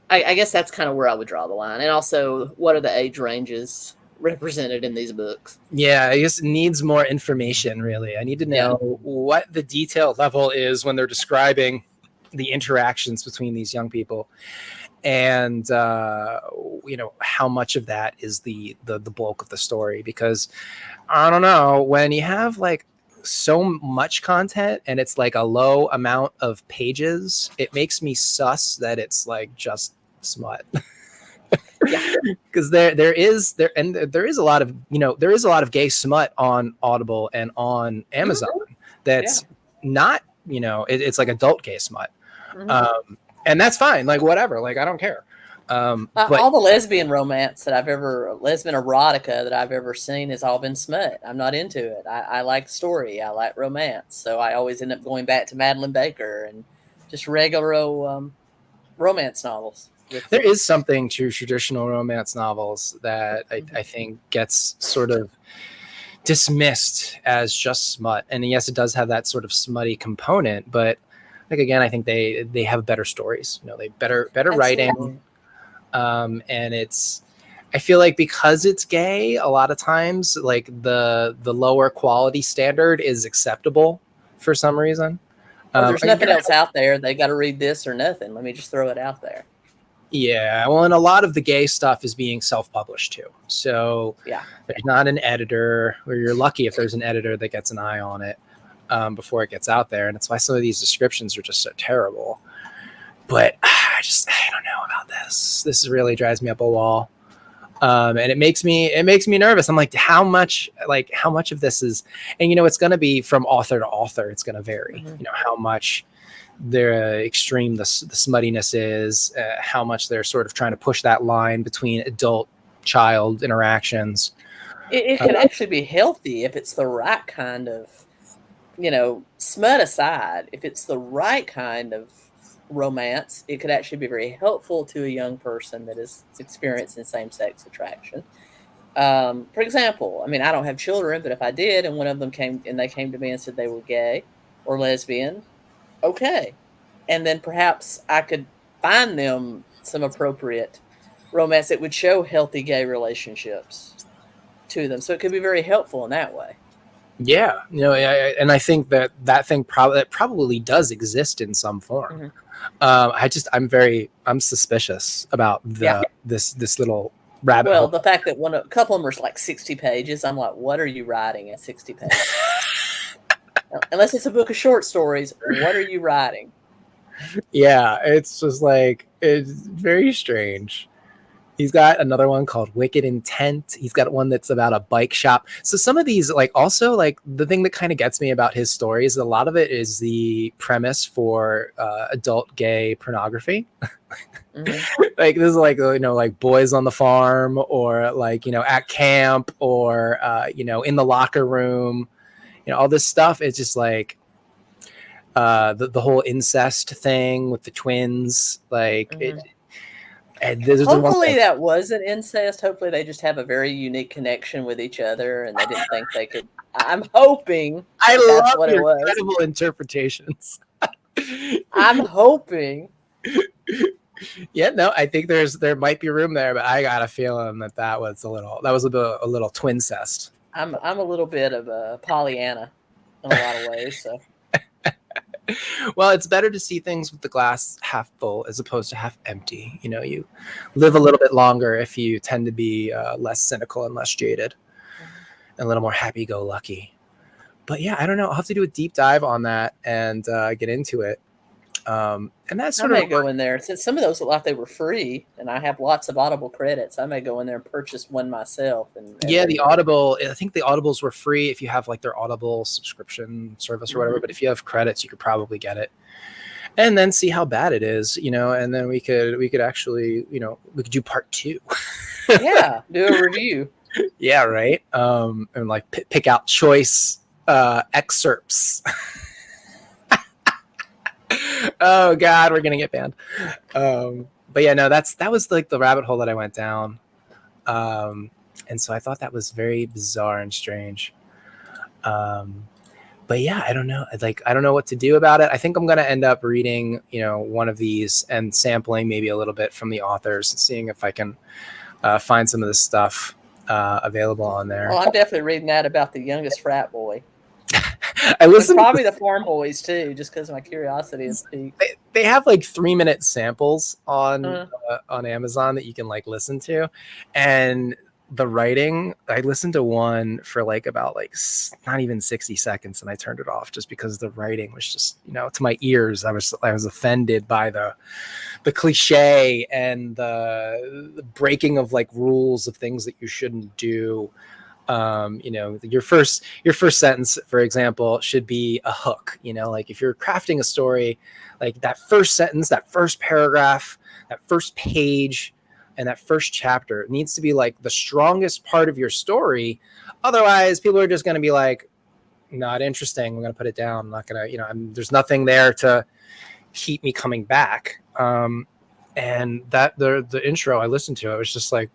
S2: I guess that's kind of where I would draw the line. And also, what are the age ranges represented in these books?
S1: Yeah, I guess it needs more information, really. I need to know what the detail level is when they're describing the interactions between these young people, and how much of that is the bulk of the story. Because I don't know, when you have like so much content and it's like a low amount of pages, it makes me sus that it's like just smut. Because there is a lot of gay smut on Audible and on Amazon. That's not, it's like adult gay smut. And that's fine, like, whatever, like, I don't care.
S2: But all the lesbian romance lesbian erotica that I've ever seen has all been smut. I'm not into it. I like story. I like romance. So I always end up going back to Madeline Baker and just regular old romance novels.
S1: There is something to traditional romance novels that I think gets sort of dismissed as just smut. And yes, it does have that sort of smutty component, but like, again, I think they have better stories, they better writing. And I feel like because it's gay, a lot of times, like, the lower quality standard is acceptable for some reason.
S2: There's nothing else out there. They got to read this or nothing. Let me just throw it out there.
S1: Yeah, well, and a lot of the gay stuff is being self-published too. So there's not an editor, or you're lucky if there's an editor that gets an eye on it before it gets out there. And that's why some of these descriptions are just so terrible. But I don't know about this. This really drives me up a wall. And it makes me nervous. I'm like, how much of this is, and it's going to be from author to author. It's going to vary, how much their extreme the smuttiness is, how much they're sort of trying to push that line between adult child interactions.
S2: It could actually be healthy if it's the right kind of, smut aside, if it's the right kind of romance. It could actually be very helpful to a young person that is experiencing same-sex attraction. For example, I mean, I don't have children, but if I did, and one of them came and they came to me and said they were gay or lesbian, okay. And then perhaps I could find them some appropriate romance that would show healthy gay relationships to them. So it could be very helpful in that way.
S1: Yeah, and I think that thing probably does exist in some form. I'm suspicious about this little rabbit hole.
S2: Well, the fact that a couple of them are like 60 pages, I'm like, what are you writing at 60 pages? Unless it's a book of short stories, what are you writing?
S1: Yeah, it's just like, it's very strange. He's got another one called Wicked Intent. He's got one that's about a bike shop. So some of these, like, also, like, the thing that kind of gets me about his stories, a lot of it is the premise for adult gay pornography. Mm-hmm. Like, this is like, like boys on the farm, or like, at camp, or in the locker room, all this stuff. It's just like the whole incest thing with the twins, like mm-hmm.
S2: Hopefully that wasn't incest. Hopefully they just have a very unique connection with each other, and they didn't think they could. I'm hoping
S1: that's what it was. Incredible interpretations.
S2: I'm hoping.
S1: Yeah, no, I think there might be room there, but I got a feeling that was a little twincest.
S2: I'm a little bit of a Pollyanna in a lot of ways, so.
S1: Well, it's better to see things with the glass half full as opposed to half empty. You live a little bit longer if you tend to be less cynical and less jaded, and a little more happy-go-lucky. But yeah, I don't know. I'll have to do a deep dive on that and get into it. And that's sort
S2: I may go in there, since some of those look like they were free, and I have lots of Audible credits. I may go in there and purchase one myself. And
S1: yeah, the Audible. I think the Audibles were free if you have like their Audible subscription service or whatever. But if you have credits, you could probably get it, and then see how bad it is, and then we could actually, we could do part 2.
S2: Yeah, do a review.
S1: Yeah, right. And like pick out choice excerpts. Oh God, we're gonna get banned. But yeah, no, that was like the rabbit hole that I went down, and so I thought that was very bizarre and strange. But yeah, I don't know. I don't know what to do about it. I think I'm gonna end up reading, one of these and sampling maybe a little bit from the authors and seeing if I can find some of this stuff available on there.
S2: Well, I'm definitely reading that about the youngest frat boy.
S1: I listen
S2: probably the farm boys too, just because my curiosity is piqued.
S1: They have like 3-minute samples on Amazon that you can like listen to, and the writing. I listened to one for like about like not even 60 seconds, and I turned it off just because the writing was just to my ears. I was offended by the cliche and the breaking of like rules of things that you shouldn't do. Your first sentence, for example, should be a hook. Like if you're crafting a story, like that first sentence, that first paragraph, that first page, and that first chapter needs to be like the strongest part of your story. Otherwise, people are just going to be like, not interesting. I'm going to put it down. I'm not going to, there's nothing there to keep me coming back. And that the intro I listened to, it was just like,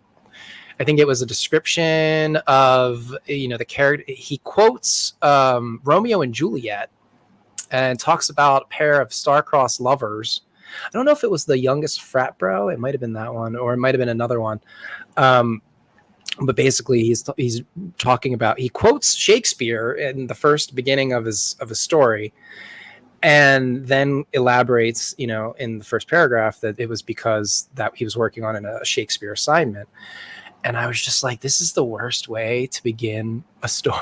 S1: I think it was a description of, the character. He quotes Romeo and Juliet and talks about a pair of star-crossed lovers. I don't know if it was the youngest frat bro. It might have been that one, or it might have been another one. But basically, he's talking about, he quotes Shakespeare in the first beginning of his story, and then elaborates, in the first paragraph that it was because that he was working on a Shakespeare assignment. And I was just like, this is the worst way to begin a story.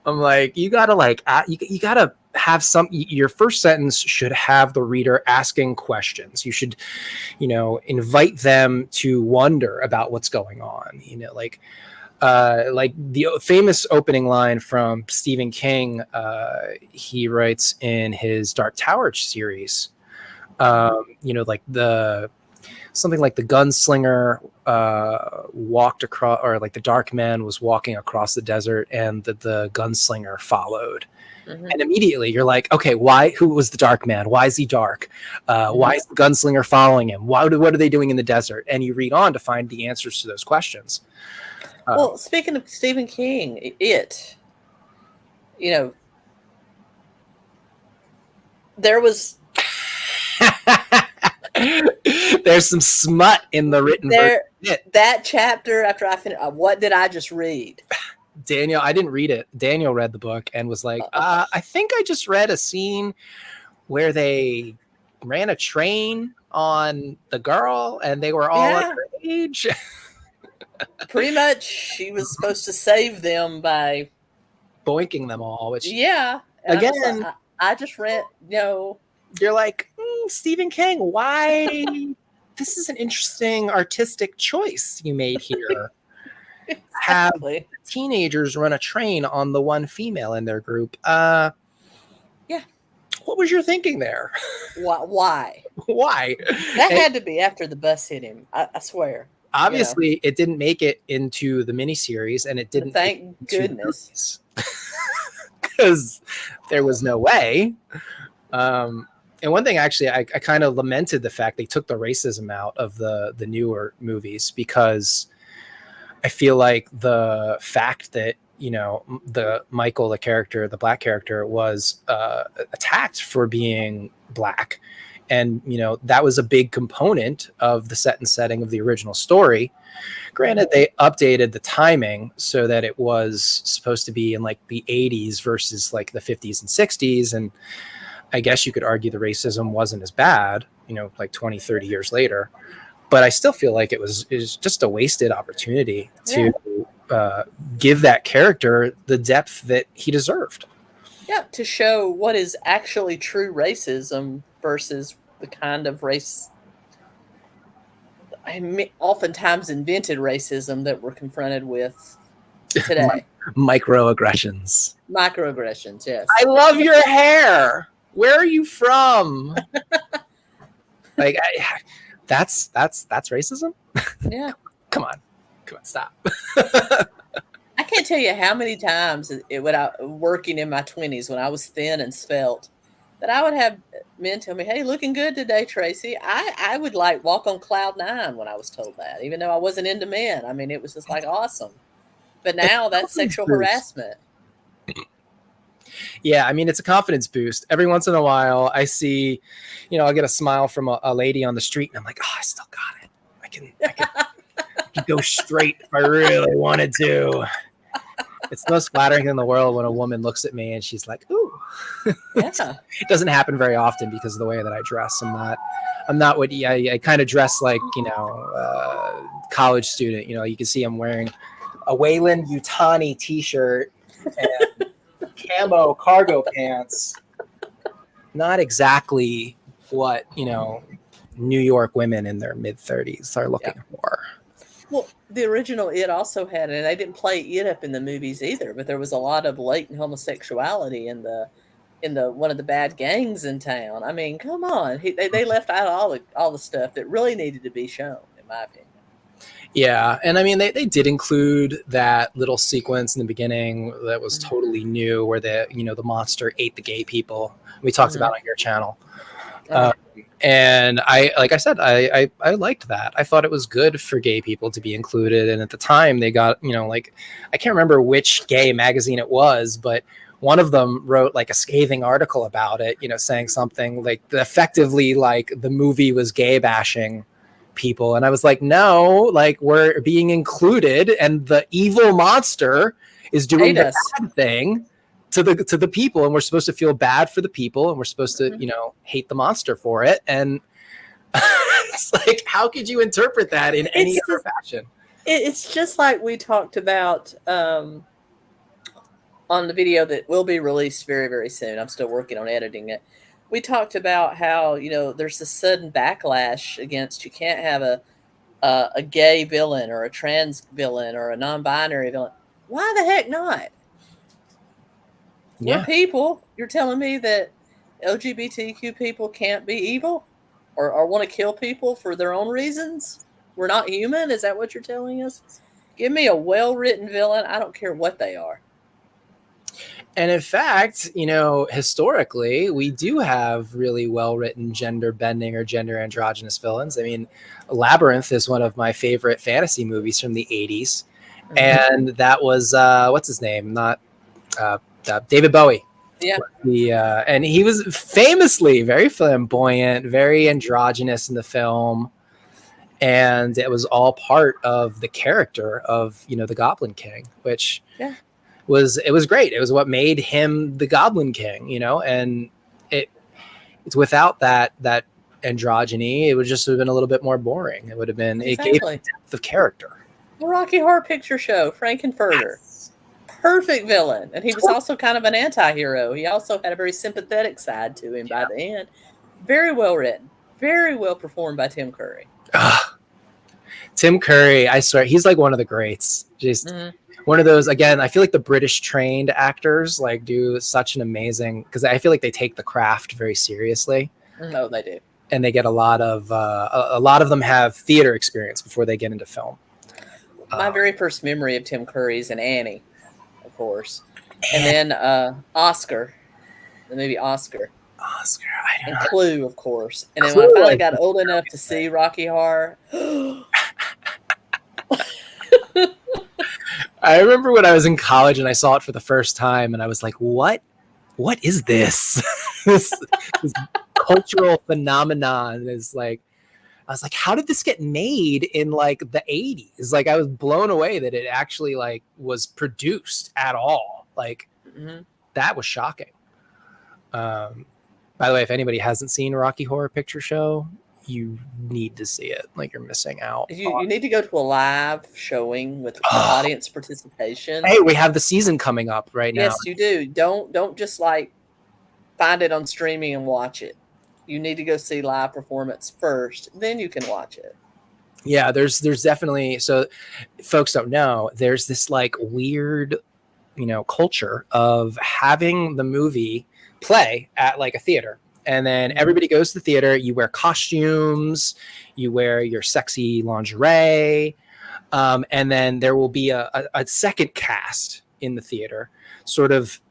S1: I'm like, you gotta you gotta have your first sentence should have the reader asking questions. You should, invite them to wonder about what's going on. Like the famous opening line from Stephen King, he writes in his Dark Tower series, like something like the gunslinger walked across, or like the dark man was walking across the desert, and the gunslinger followed.
S2: Mm-hmm.
S1: And immediately you're like, okay, who was the dark man? Why is he dark?
S2: Mm-hmm.
S1: Why is the gunslinger following him? What are they doing in the desert? And you read on to find the answers to those questions.
S2: Well, speaking of Stephen King, there was
S1: there's some smut in the written version.
S2: That chapter after I finished, what did I just read?
S1: Daniel, I didn't read it. Daniel read the book and was like, I think I just read a scene where they ran a train on the girl and they were all underage.
S2: Pretty much, she was supposed to save them by
S1: boinking them all, which
S2: again, I just read,
S1: you're like, Stephen King, why? This is an interesting artistic choice you made here.
S2: Exactly.
S1: Have teenagers run a train on the one female in their group. What was your thinking there?
S2: Why?
S1: Why?
S2: That had to be after the bus hit him. I swear.
S1: Obviously, it didn't make it into the miniseries, and it didn't.
S2: Thank goodness.
S1: Because there was no way. And one thing, actually, I kind of lamented the fact they took the racism out of the newer movies, because I feel like the fact that, the Michael, the black character, was attacked for being black. And, that was a big component of the set and setting of the original story. Granted, they updated the timing so that it was supposed to be in like the 80s versus like the 50s and 60s. And I guess you could argue the racism wasn't as bad, like 20, 30 years later. But I still feel like it was just a wasted opportunity to give that character the depth that he deserved.
S2: Yeah, to show what is actually true racism versus the kind of race, oftentimes invented racism that we're confronted with today.
S1: Microaggressions.
S2: Microaggressions, yes.
S1: I love your hair. Where are you from? Like, that's racism?
S2: Yeah.
S1: Come on, stop.
S2: I can't tell you how many times working in my 20s when I was thin and svelte, that I would have men tell me, "Hey, looking good today, Tracey." I would like walk on cloud 9 when I was told that, even though I wasn't into men. I mean, it was just like awesome. But now that's sexual harassment.
S1: Yeah, I mean, it's a confidence boost. Every once in a while, I see, I'll get a smile from a lady on the street, and I'm like, oh, I still got it. I can go straight if I really wanted to. It's the most flattering in the world when a woman looks at me and she's like, ooh.
S2: Yeah.
S1: It doesn't happen very often because of the way that I dress. I'm not what I kind of dress like, college student. You can see I'm wearing a Wayland Yutani t-shirt and camo cargo pants. Not exactly what, New York women in their mid-30s are looking for.
S2: Well, the original It also had, and they didn't play it up in the movies either, but there was a lot of latent homosexuality in the one of the bad gangs in town. I mean, come on, they left out all the stuff that really needed to be shown, in my opinion.
S1: Yeah, and I mean, they did include that little sequence in the beginning that was totally new, where the monster ate the gay people. We talked about on your channel. And like I said, I liked that. I thought it was good for gay people to be included. And at the time they got, like, I can't remember which gay magazine it was, but one of them wrote like a scathing article about it, saying something like effectively like the movie was gay bashing people. And I was like, no, like, we're being included and the evil monster is doing the bad thing to the people, and we're supposed to feel bad for the people, and we're supposed to hate the monster for it. And it's like, how could you interpret that in any other fashion?
S2: It's just like we talked about on the video that will be released very, very soon. I'm still working on editing it. We talked about how there's a sudden backlash against, you can't have a gay villain or a trans villain or a non-binary villain. Why the heck not? We're people. You're telling me that LGBTQ people can't be evil or want to kill people for their own reasons? We're not human? Is that what you're telling us? Give me a well-written villain. I don't care what they are.
S1: And in fact, historically, we do have really well-written gender bending or gender androgynous villains. I mean, Labyrinth is one of my favorite fantasy movies from the 80s. And that was, what's his name? Not David Bowie.
S2: Yeah.
S1: And he was famously very flamboyant, very androgynous in the film. And it was all part of the character of, the Goblin King, which it was great. It was what made him the Goblin King, and it's without that androgyny, it would just have been a little bit more boring. It would have been, it gave depth of character.
S2: The Rocky Horror Picture Show, Frankenfurter. Yes. Perfect villain. And he was also kind of an anti-hero. He also had a very sympathetic side to him by the end. Very well written. Very well performed by Tim Curry.
S1: Tim Curry, I swear, he's like one of the greats. Just one of those, again, I feel like the British trained actors like do such an amazing, because I feel like they take the craft very seriously.
S2: No, they do.
S1: And they get a lot of them have theater experience before they get into film.
S2: My very first memory of Tim Curry is in Annie, of course. And then Oscar, the movie Oscar.
S1: I
S2: and Clue, of course. And then when I finally got old enough to see Rocky Horror.
S1: I remember when I was in college and I saw it for the first time and I was like, what is this? this cultural phenomenon is like, I was like, how did this get made in like the 80s? Like, I was blown away that it actually like was produced at all. Like that was shocking. By the way, if anybody hasn't seen Rocky Horror Picture Show, you need to see it. Like, you're missing out.
S2: You need to go to a live showing with audience participation.
S1: Hey, we have the season coming up right now.
S2: Yes, you do. Don't just like find it on streaming and watch it. You need to go see live performance first, then you can watch it.
S1: Yeah, there's definitely, so folks don't know, there's this like weird, culture of having the movie play at like a theater. And then everybody goes to the theater. You wear costumes, you wear your sexy lingerie. And then there will be a second cast in the theater, sort of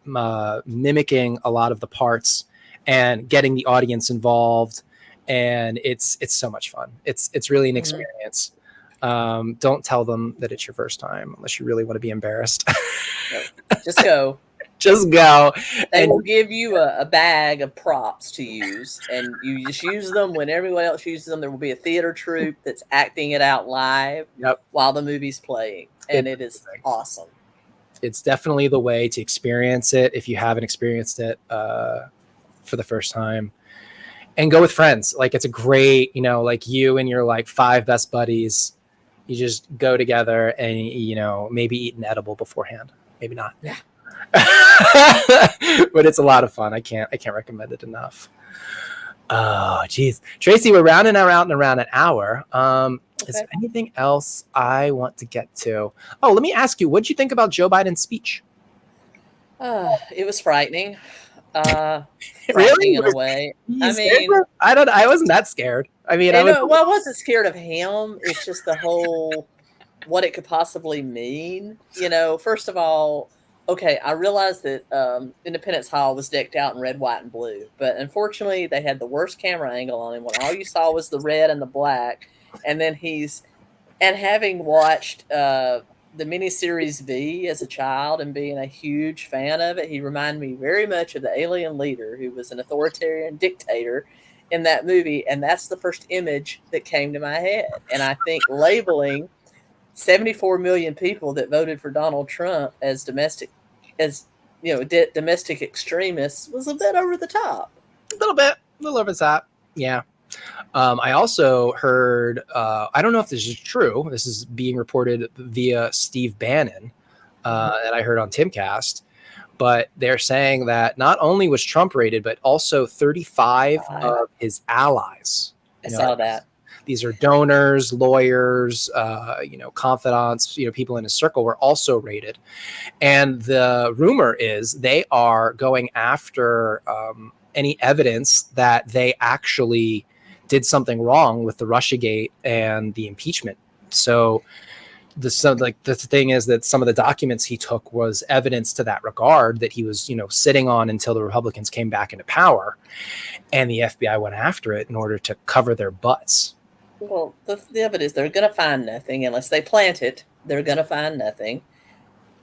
S1: mimicking a lot of the parts and getting the audience involved. And it's so much fun. It's really an experience. Don't tell them that it's your first time unless you really want to be embarrassed.
S2: Just go.
S1: Just go.
S2: They will give you a bag of props to use, and you just use them when everyone else uses them. There will be a theater troupe that's acting it out live while the movie's playing, and it is awesome.
S1: It's definitely the way to experience it if you haven't experienced it for the first time. And go with friends. Like, it's a great, like you and your like 5 best buddies, you just go together and, maybe eat an edible beforehand. Maybe not.
S2: Yeah.
S1: But it's a lot of fun. I can't recommend it enough. Oh, geez. Tracey, we're rounding around an hour. Is there anything else I want to get to? Oh, let me ask you, what did you think about Joe Biden's speech?
S2: It was frightening.
S1: Really?
S2: In a way.
S1: I wasn't that scared. I mean,
S2: I wasn't scared of him. It's just the whole, what it could possibly mean. First of all, okay, I realized that Independence Hall was decked out in red, white, and blue. But unfortunately, they had the worst camera angle on him when all you saw was the red and the black. And then having watched the miniseries V as a child and being a huge fan of it, he reminded me very much of the alien leader who was an authoritarian dictator in that movie. And that's the first image that came to my head. And I think labeling 74 million people that voted for Donald Trump as domestic extremists was a bit over the top.
S1: A little over the top. Yeah. I also heard, I don't know if this is true. This is being reported via Steve Bannon, that I heard on Timcast, but they're saying that not only was Trump raided, but also 35 of his allies.
S2: I saw that.
S1: These are donors, lawyers, confidants, people in his circle were also raided. And the rumor is they are going after any evidence that they actually did something wrong with the Russiagate and the impeachment. So the thing is that some of the documents he took was evidence to that regard, that he was, sitting on until the Republicans came back into power, and the FBI went after it in order to cover their butts.
S2: Well, the evidence, they're going to find nothing unless they plant it. They're going to find nothing.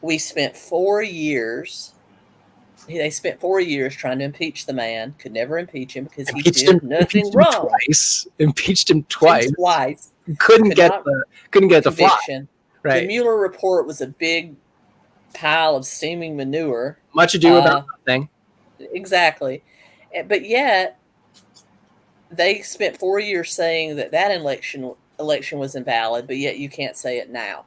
S2: We spent 4 years. They spent 4 years trying to impeach the man. Could never impeach him because he did nothing wrong.
S1: Impeached him twice.
S2: Couldn't
S1: get the fly. Right.
S2: The Mueller report was a big pile of steaming manure.
S1: Much ado about nothing.
S2: Exactly. But yet, they spent 4 years saying that election was invalid, but yet you can't say it now.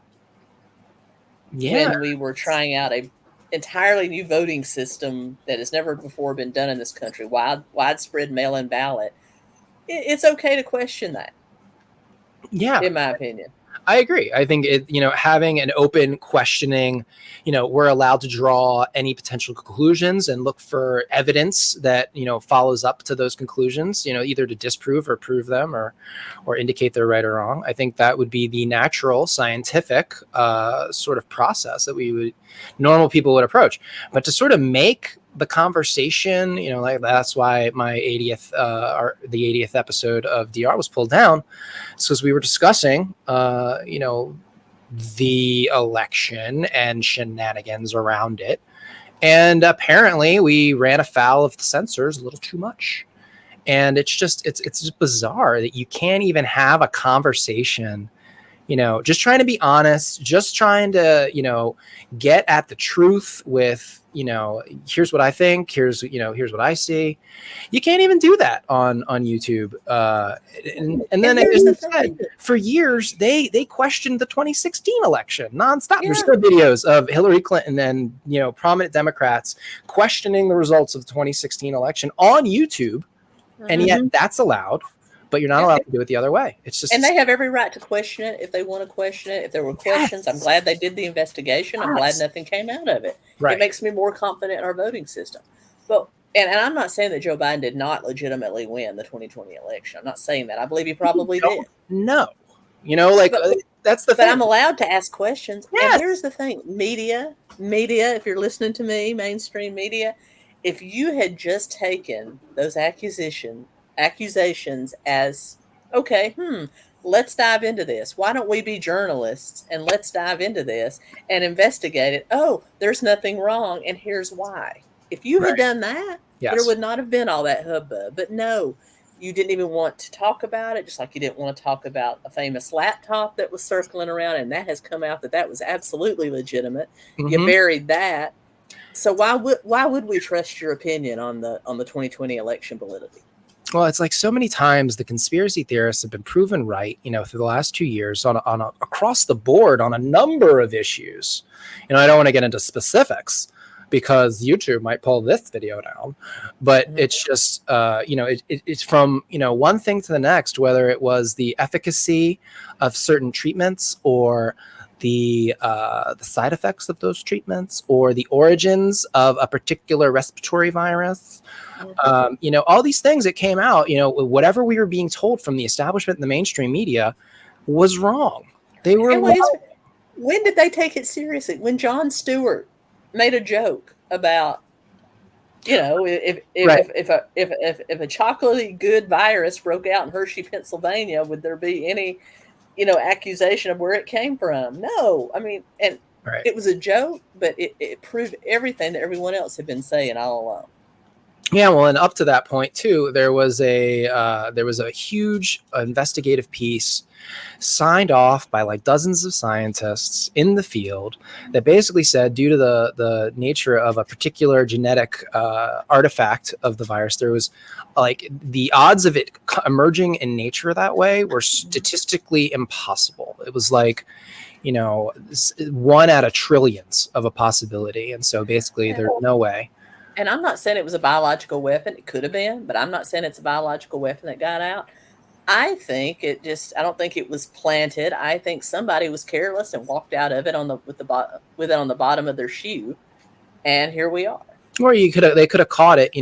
S1: Yeah.
S2: When we were trying out a entirely new voting system that has never before been done in this country, widespread mail-in ballot, it's okay to question that.
S1: Yeah.
S2: In my opinion.
S1: I agree. I think having an open questioning, we're allowed to draw any potential conclusions and look for evidence that, follows up to those conclusions, either to disprove or prove them or indicate they're right or wrong. I think that would be the natural scientific sort of process that normal people would approach. But to sort of make the conversation, like that's why my 80th, the 80th episode of DR was pulled down. So as we were discussing, the election and shenanigans around it. And apparently we ran afoul of the censors a little too much. And it's just bizarre that you can't even have a conversation, just trying to be honest, just trying to, get at the truth with, here's what I think, here's what I see. You can't even do that on YouTube. And then it said, for years, they questioned the 2016 election nonstop. Yeah. There's still videos of Hillary Clinton and, prominent Democrats questioning the results of the 2016 election on YouTube. Mm-hmm. And yet that's allowed. But you're not allowed to do it the other way. It's just,
S2: and they have every right to question it if they want to question it. If there were questions, yes. I'm glad they did the investigation. I'm glad nothing came out of it. Right. It makes me more confident in our voting system. But and I'm not saying that Joe Biden did not legitimately win the 2020 election. I'm not saying that. I believe he probably did.
S1: No, that's the thing.
S2: But I'm allowed to ask questions. Yes. And here's the thing: media. If you're listening to me, mainstream media, if you had just taken those accusations as, okay, let's dive into this. Why don't we be journalists and let's dive into this and investigate it? Oh, there's nothing wrong, and here's why. If you had done that, there would not have been all that hubbub. But no, you didn't even want to talk about it, just like you didn't want to talk about a famous laptop that was circling around, and that has come out that was absolutely legitimate. Mm-hmm. You buried that. So why would we trust your opinion on the 2020 election validity?
S1: Well, it's like so many times the conspiracy theorists have been proven right, through the last 2 years across the board on a number of issues. I don't want to get into specifics because YouTube might pull this video down, but it's just, it's from, one thing to the next, whether it was the efficacy of certain treatments or the side effects of those treatments or the origins of a particular respiratory virus. All these things that came out, whatever we were being told from the establishment and the mainstream media was wrong. They were wrong.
S2: When did they take it seriously? When Jon Stewart made a joke about, if a chocolatey good virus broke out in Hershey, Pennsylvania, would there be any, accusation of where it came from? No, I mean, and it was a joke, but it proved everything that everyone else had been saying all along.
S1: Yeah, well, and up to that point too, there was a huge investigative piece signed off by like dozens of scientists in the field that basically said, due to the nature of a particular genetic artifact of the virus, there was like the odds of it emerging in nature that way were statistically impossible. It was like, 1 out of trillions of a possibility, and so basically there's no way.
S2: And I'm not saying it was a biological weapon. It could have been, but I'm not saying it's a biological weapon that got out. I think I don't think it was planted. I think somebody was careless and walked out of it with it on the bottom of their shoe. And here we are.
S1: Or they could have caught it,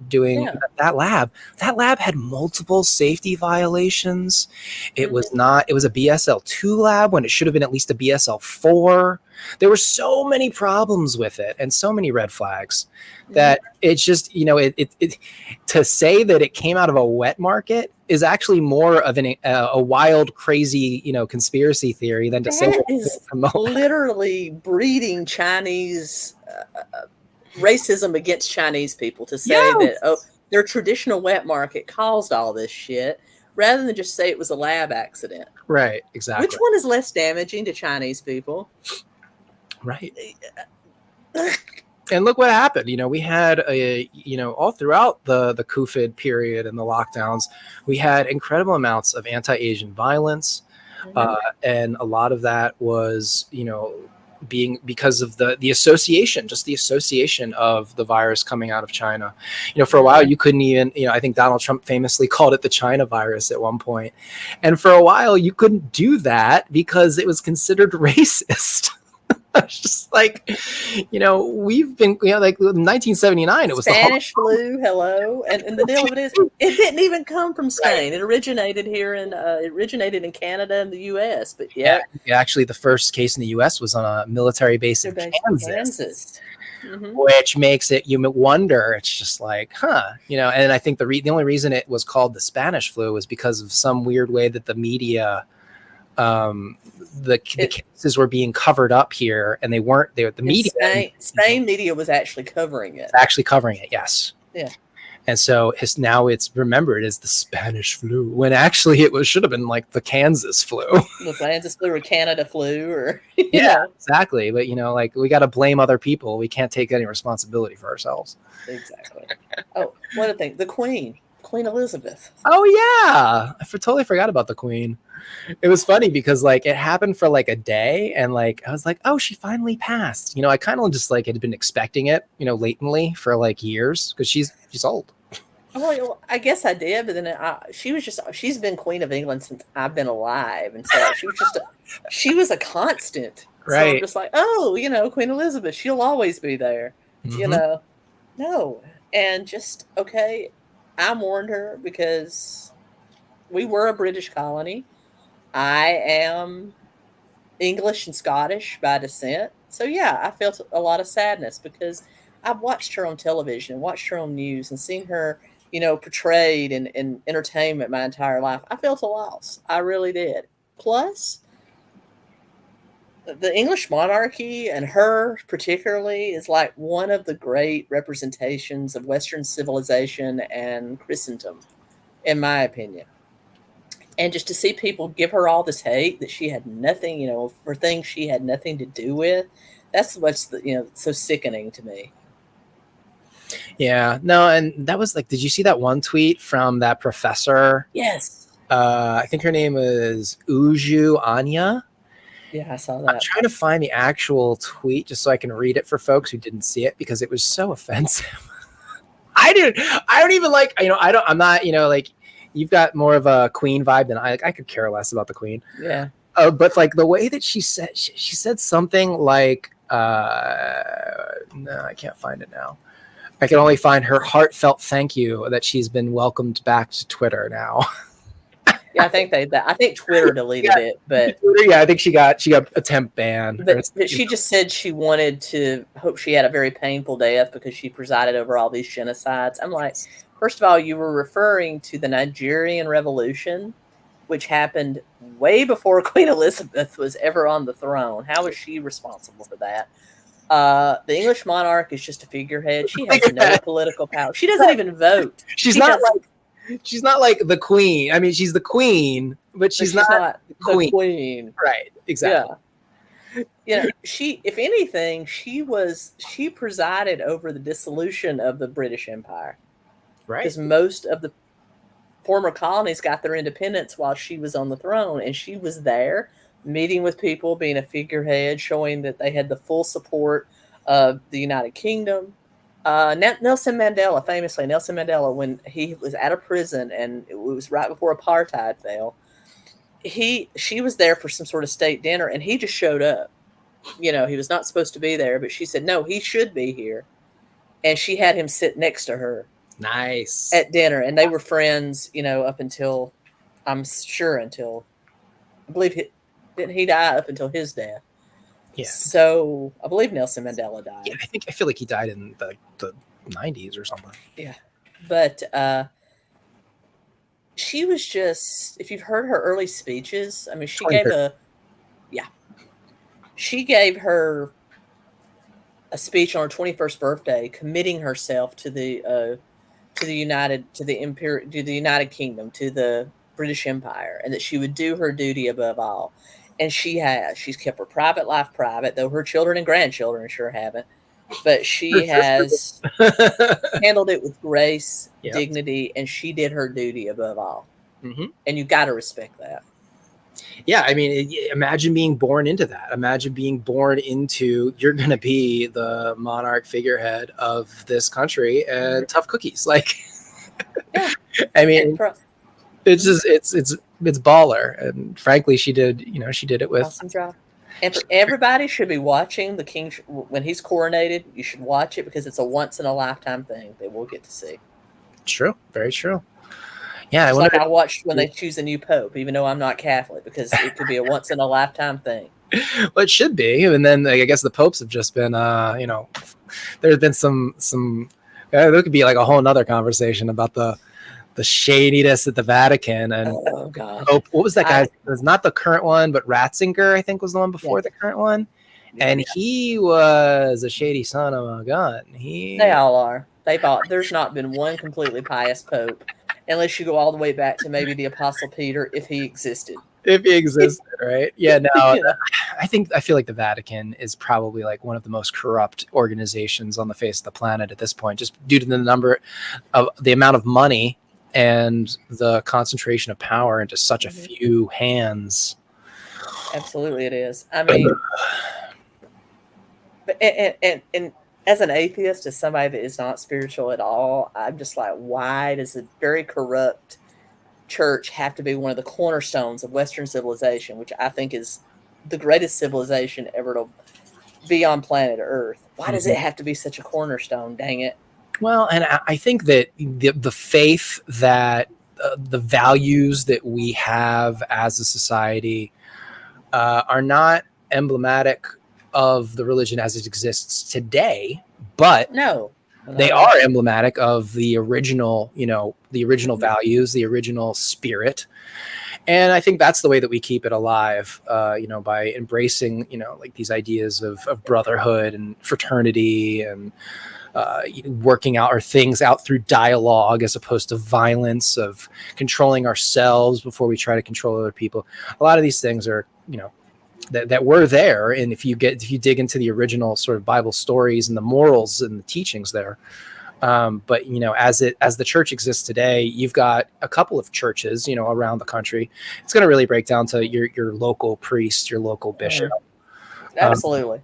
S1: doing
S2: Yeah.
S1: that lab. That lab had multiple safety violations. It
S2: Hmm.
S1: was not. It was a BSL-2 lab when it should have been at least a BSL-4. There were so many problems with it and so many red flags
S2: Hmm.
S1: that it's just, to say that it came out of a wet market is actually more of a wild, crazy, conspiracy theory than to say
S2: That
S1: that it came
S2: is
S1: from
S2: literally breeding Chinese racism against Chinese people to say that, oh,
S1: Yes.
S2: their traditional wet market caused all this shit, rather than just say it was a lab accident.
S1: Right,
S2: Which
S1: exactly.
S2: one is less damaging to Chinese people?
S1: Right. And look what happened. We had all throughout the COVID period and the lockdowns, we had incredible amounts of anti-Asian violence,
S2: Mhm.
S1: uh, and a lot of that was, being because of the association, just the association of the virus coming out of China. For a while
S2: Mhm.
S1: you couldn't even, I think Donald Trump famously called it the China virus at one point, and for a while you couldn't do that because it was considered racist. It's just like, we've been, like 1979, it was the
S2: Spanish flu, hello, and the deal of it is, it didn't even come from
S1: right.
S2: Spain. It originated here in it originated in Canada and the U.S. But
S1: Yeah,
S2: yet
S1: actually, the first case in the U.S. was on a military base
S2: they're
S1: in
S2: based in
S1: Kansas,
S2: Kansas. Hmm.
S1: which makes it, you wonder. It's just like, huh, And I think the only reason it was called the Spanish flu was because of some weird way that the media, um, the
S2: It
S1: cases were being covered up here, and they weren't. The
S2: in
S1: media,
S2: Spain media was actually covering it.
S1: actually covering it. Yes.
S2: Yeah.
S1: And so now it's remembered as the Spanish flu, when actually should have been like the Kansas flu.
S2: The Kansas flu or Canada flu or
S1: Yeah, exactly. But like, we got to blame other people. We can't take any responsibility for ourselves.
S2: exactly. Oh, one other thing, the Queen Elizabeth.
S1: Oh yeah, totally forgot about the Queen. It was funny because like it happened for like a day, and like I was like, oh, she finally passed. I kind of just like had been expecting it, latently for like years because she's old.
S2: Well, I guess I did, but then she's been Queen of England since I've been alive, and so she was a constant. So I'm
S1: Right.
S2: just like, oh, Queen Elizabeth, she'll always be there, you
S1: Mm-hmm.
S2: know. No, and just okay, I mourned her because we were a British colony. I am English and Scottish by descent. So yeah, I felt a lot of sadness because I've watched her on television, watched her on news, and seen her, portrayed in entertainment my entire life. I felt a loss. I really did. Plus, the English monarchy and her particularly is like one of the great representations of Western civilization and Christendom, in my opinion. And just to see people give her all this hate that she had nothing, for things she had nothing to do with, that's what's so sickening to me.
S1: Yeah. No, and that was like, did you see that one tweet from that professor?
S2: Yes.
S1: I think her name is Uju Anya.
S2: Yeah, I saw
S1: I'm
S2: that.
S1: trying to find the actual tweet just so I can read it for folks who didn't see it because it was so offensive. I don't even like, I'm not, like, you've got more of a Queen vibe than I. Like, I could care less about the Queen.
S2: Yeah.
S1: But like the way that she said something like, no, I can't find it now. I can only find her heartfelt thank you that she's been welcomed back to Twitter now.
S2: Yeah, I think Twitter deleted it, but
S1: Yeah, I think she got a temp ban.
S2: but she just said she wanted to hope she had a very painful death because she presided over all these genocides. I'm like, first of all, you were referring to the Nigerian Revolution, which happened way before Queen Elizabeth was ever on the throne. How is she responsible for that? The English monarch is just a figurehead. She has no political power. She doesn't even vote.
S1: she's
S2: She
S1: not
S2: has,
S1: like she's not like the queen. I mean, she's the queen, but
S2: but
S1: she's not
S2: she's not
S1: the
S2: the
S1: queen.
S2: queen.
S1: Right? Exactly.
S2: Yeah. She, if anything, she presided over the dissolution of the British Empire
S1: Right.
S2: because most of the former colonies got their independence while she was on the throne, and she was there meeting with people, being a figurehead, showing that they had the full support of the United Kingdom. Nelson Mandela, famously, when he was out of prison and it was right before apartheid fell, she was there for some sort of state dinner, and he just showed up. He was not supposed to be there, but she said, no, he should be here. and she had him sit next to her
S1: Nice.
S2: at dinner, and they were friends, up until, I'm sure, until, I believe didn't he die up until his death?
S1: Yeah.
S2: So I believe Nelson Mandela died.
S1: Yeah, I feel like he died in the 90s or something.
S2: Yeah, but she was just, if you've heard her early speeches, I mean, she gave her a speech on her 21st birthday, committing herself to the United Kingdom, to the British Empire, and that she would do her duty above all. And she has. She's kept her private life private, though her children and grandchildren sure haven't. But she has handled it with grace,
S1: Yep.
S2: dignity, and she did her duty above all.
S1: Mm-hmm.
S2: And you got to respect that.
S1: Yeah, I mean, imagine being born into that. Imagine being born into, you're going to be the monarch figurehead of this country, and tough cookies. Like,
S2: yeah.
S1: I mean, it's just it's baller. And frankly, she did it with
S2: awesome job. And for everybody should be watching the king when he's coronated. You should watch it because it's a once in a lifetime thing that we'll get to see.
S1: True, very true. Yeah,
S2: Just I watched when they choose a new pope, even though I'm not Catholic, because it could be a once in a lifetime thing.
S1: Well, it should be. And then I guess the popes have just been, there's been some. There could be like a whole nother conversation about the shadiness at the Vatican. And
S2: oh god,
S1: Pope, what was that guy? It was not the current one, but Ratzinger, I think, was the one before the current one. And he was a shady son of a gun.
S2: They all are. There's not been one completely pious pope, unless you go all the way back to maybe the Apostle Peter, if he existed.
S1: If he existed, right? Yeah, no, I feel like the Vatican is probably like one of the most corrupt organizations on the face of the planet at this point, just due to the amount of money and the concentration of power into such a few hands.
S2: Absolutely, it is. I mean, and as an atheist, as somebody that is not spiritual at all, I'm just like, why does a very corrupt church have to be one of the cornerstones of Western civilization, which I think is the greatest civilization ever to be on planet Earth? Why does it have to be such a cornerstone? Dang it.
S1: Well, and I think that the faith that the values that we have as a society are not emblematic of the religion as it exists today, but they are emblematic of the original, values, the original spirit. And I think that's the way that we keep it alive, by embracing, like these ideas of brotherhood and fraternity and working out our things out through dialogue as opposed to violence, of controlling ourselves before we try to control other people. A lot of these things are, that were there. And if you dig into the original sort of Bible stories and the morals and the teachings there, but as the church exists today, you've got a couple of churches, around the country. It's going to really break down to your local priest, your local bishop.
S2: Absolutely.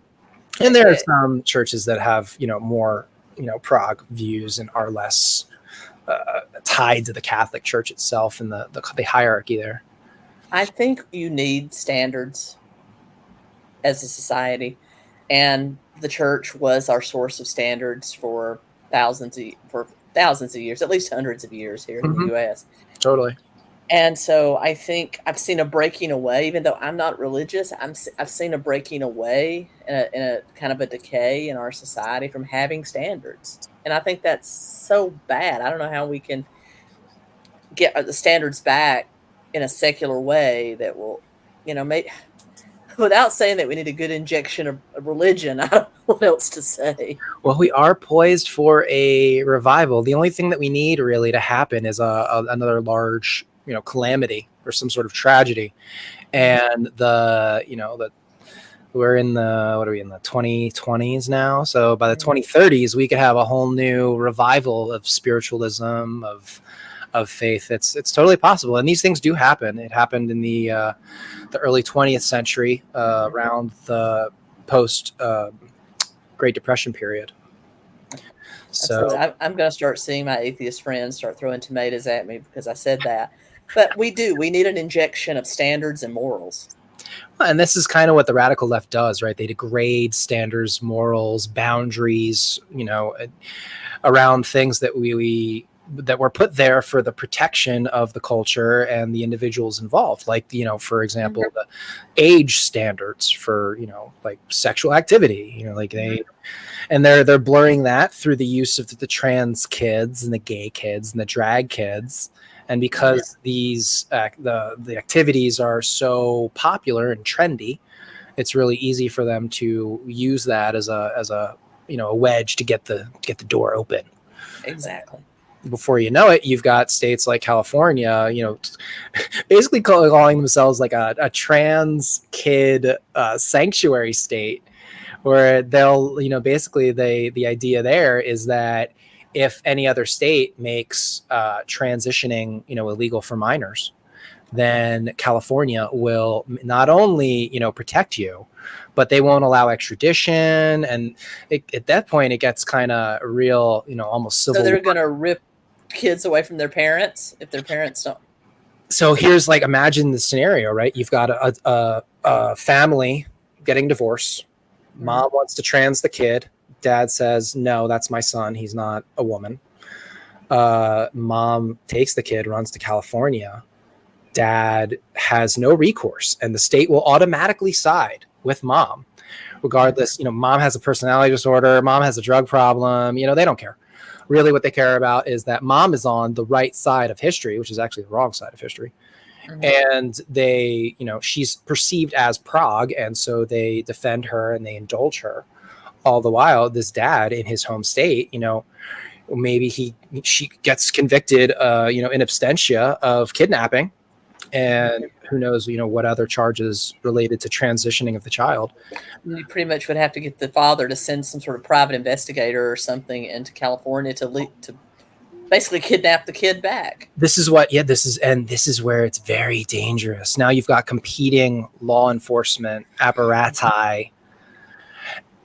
S1: And there are some churches that have, more, prog views and are less tied to the Catholic Church itself and the hierarchy there.
S2: I think you need standards as a society, and the church was our source of standards for thousands of years, at least hundreds of years here in the U.S.
S1: Totally.
S2: And so I think I've seen a breaking away, even though I'm not religious. I've seen a breaking away in a kind of a decay in our society from having standards, and I think that's so bad. I don't know how we can get the standards back in a secular way that will, make. Without saying that we need a good injection of religion, I don't know what else to say.
S1: Well, we are poised for a revival. The only thing that we need really to happen is another large, calamity or some sort of tragedy. And we're in the 2020s now. So by the 2030s, we could have a whole new revival of spiritualism, of faith. It's totally possible. And these things do happen. It happened in the early 20th century, around the post Great Depression period. So
S2: I'm going to start seeing my atheist friends start throwing tomatoes at me because I said that. But we need an injection of standards and morals.
S1: And this is kind of what the radical left does, right? They degrade standards, morals, boundaries, around things that that were put there for the protection of the culture and the individuals involved. Like, for example, the age standards for, like sexual activity, like and they're blurring that through the use of the trans kids and the gay kids and the drag kids. And because these the activities are so popular and trendy, it's really easy for them to use that as a wedge to get the door open.
S2: Exactly.
S1: Before you know it, you've got states like California, basically calling themselves like a trans kid sanctuary state, where they'll, basically the idea there is that if any other state makes transitioning, illegal for minors, then California will not only, protect you, but they won't allow extradition. And at that point, it gets kind of real, almost civil.
S2: So they're going to rip kids away from their parents if their parents don't.
S1: So here's like, imagine the scenario, right? You've got a family getting divorced. Mom wants to trans the kid. Dad says, no, that's my son. He's not a woman. Mom takes the kid, runs to California. Dad has no recourse, and the state will automatically side with mom, regardless. Mom has a personality disorder. Mom has a drug problem. They don't care. Really, what they care about is that mom is on the right side of history, which is actually the wrong side of history. And they, she's perceived as prog, and so they defend her and they indulge her. All the while, this dad in his home state, maybe she gets convicted, in absentia of kidnapping, and who knows, what other charges related to transitioning of the child.
S2: You pretty much would have to get the father to send some sort of private investigator or something into California to basically kidnap the kid back.
S1: This is where it's very dangerous. Now you've got competing law enforcement apparati.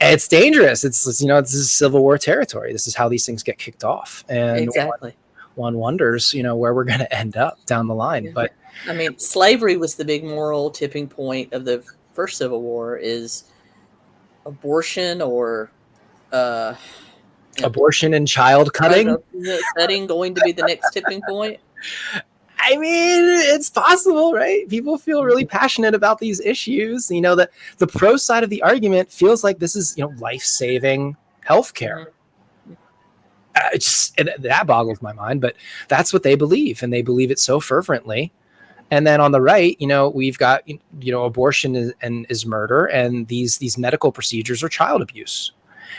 S1: It's dangerous. It's this is Civil War territory. This is how these things get kicked off. And
S2: exactly.
S1: One wonders, where we're going to end up down the line.
S2: Yeah.
S1: But
S2: I mean, slavery was the big moral tipping point of the first Civil War. Is abortion or
S1: abortion and child cutting?
S2: Cutting going to be the next tipping point?
S1: I mean, it's possible, right? People feel really passionate about these issues. That the pro side of the argument feels like this is, life-saving healthcare. That boggles my mind, but that's what they believe, and they believe it so fervently. And then on the right, we've got, abortion is murder, and these medical procedures are child abuse.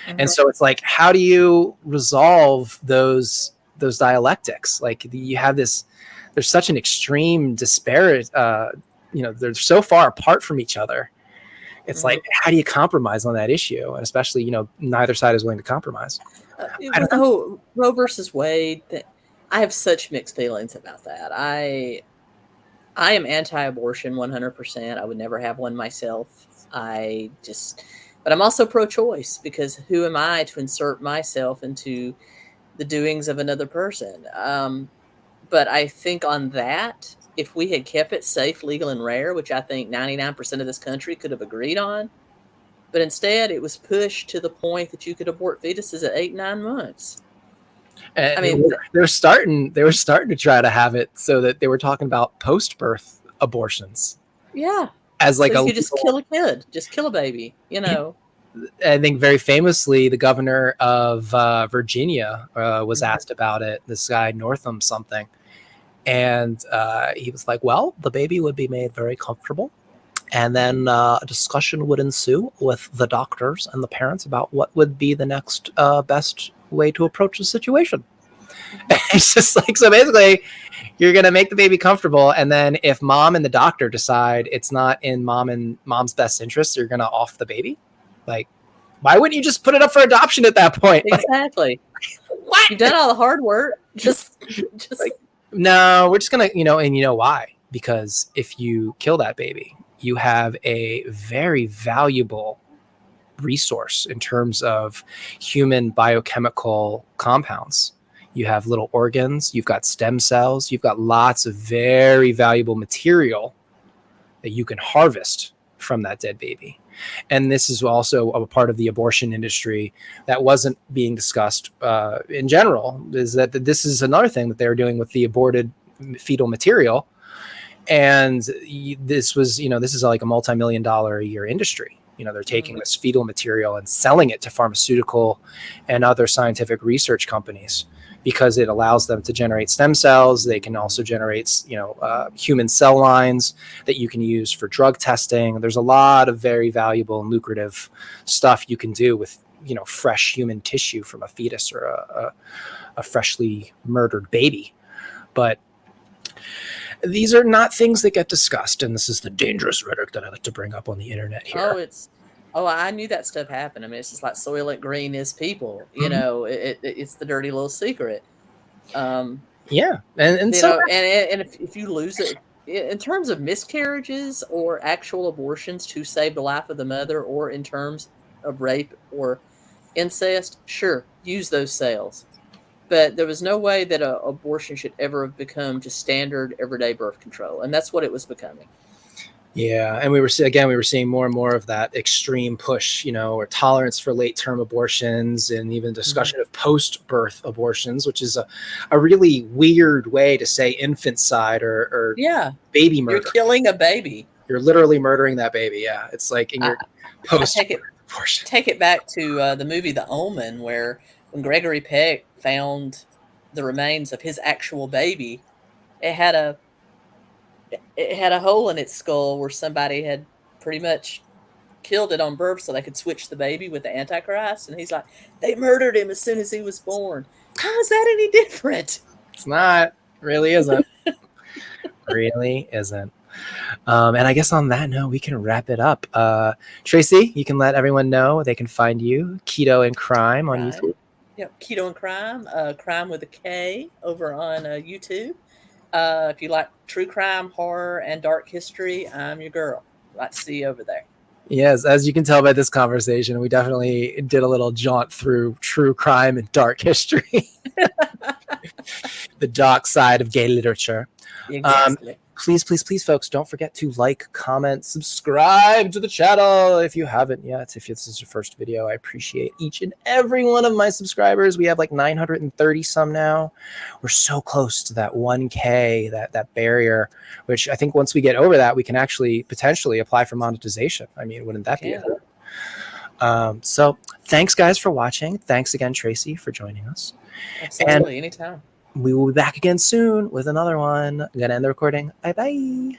S1: And so it's like, how do you resolve those dialectics? Like, you have this. There's such an extreme disparity. They're so far apart from each other. It's like, how do you compromise on that issue? And especially, neither side is willing to compromise.
S2: Roe versus Wade, I have such mixed feelings about that. I am anti-abortion 100%. I would never have one myself. But I'm also pro-choice, because who am I to insert myself into the doings of another person? But I think on that, if we had kept it safe, legal, and rare, which I think 99% of this country could have agreed on, but instead it was pushed to the point that you could abort fetuses at 8-9 months.
S1: And I mean, they were starting to try to have it so that they were talking about post-birth abortions.
S2: Yeah.
S1: As like
S2: so you just kill a kid, just kill a baby,
S1: I think very famously, the governor of Virginia was asked about it. This guy Northam something. And he was like, well, the baby would be made very comfortable. And then a discussion would ensue with the doctors and the parents about what would be the next best way to approach the situation. And it's just like, so basically, you're going to make the baby comfortable. And then if mom and the doctor decide it's not in mom's best interest, you're going to off the baby. Like, why wouldn't you just put it up for adoption at that point?
S2: Exactly. What? You've done all the hard work. Just
S1: like, no, we're just going to, and you know why? Because if you kill that baby, you have a very valuable resource in terms of human biochemical compounds. You have little organs, you've got stem cells, you've got lots of very valuable material that you can harvest from that dead baby. And this is also a part of the abortion industry that wasn't being discussed in general, is that this is another thing that they're doing with the aborted fetal material. And this was, this is like a multi-million-dollar a year industry. They're taking this fetal material and selling it to pharmaceutical and other scientific research companies because it allows them to generate stem cells. They can also generate, human cell lines that you can use for drug testing. There's a lot of very valuable and lucrative stuff you can do with, fresh human tissue from a fetus or a freshly murdered baby. But these are not things that get discussed, and this is the dangerous rhetoric that I like to bring up on the internet here.
S2: I knew that stuff happened. I mean, it's just like Soylent Green is people. It's the dirty little secret.
S1: Yeah, and
S2: if you lose it in terms of miscarriages or actual abortions to save the life of the mother, or in terms of rape or incest, sure, use those cells. But there was no way that abortion should ever have become just standard everyday birth control. And that's what it was becoming.
S1: Yeah. And we were seeing more and more of that extreme push, or tolerance for late-term abortions, and even discussion of post-birth abortions, which is a really weird way to say infanticide or baby murder.
S2: You're killing a baby.
S1: You're literally murdering that baby. Yeah. It's like in your post-birth abortion.
S2: Take it back to the movie The Omen, where when Gregory Peck found the remains of his actual baby, it had a hole in its skull where somebody had pretty much killed it on birth so they could switch the baby with the Antichrist. And he's like, they murdered him as soon as he was born. How is that any different?
S1: It's not. Really isn't. Really isn't. And I guess on that note, we can wrap it up. Tracey, you can let everyone know they can find you, Keto and Crime, on YouTube.
S2: Yep, Keto and Crime, crime with a K, over on YouTube. If you like true crime, horror, and dark history, I'm your girl. I'd like to see you over there.
S1: Yes, as you can tell by this conversation, we definitely did a little jaunt through true crime and dark history. The dark side of gay literature.
S2: Exactly.
S1: Please, folks, don't forget to like, comment, subscribe to the channel if you haven't yet. If this is your first video, I appreciate each and every one of my subscribers. We have like 930 some now. We're so close to that 1K, that barrier, which I think once we get over that, we can actually potentially apply for monetization. I mean, wouldn't that be it? So thanks, guys, for watching. Thanks again, Tracey, for joining us.
S2: Absolutely, anytime.
S1: We will be back again soon with another one. I'm going to end the recording. Bye-bye.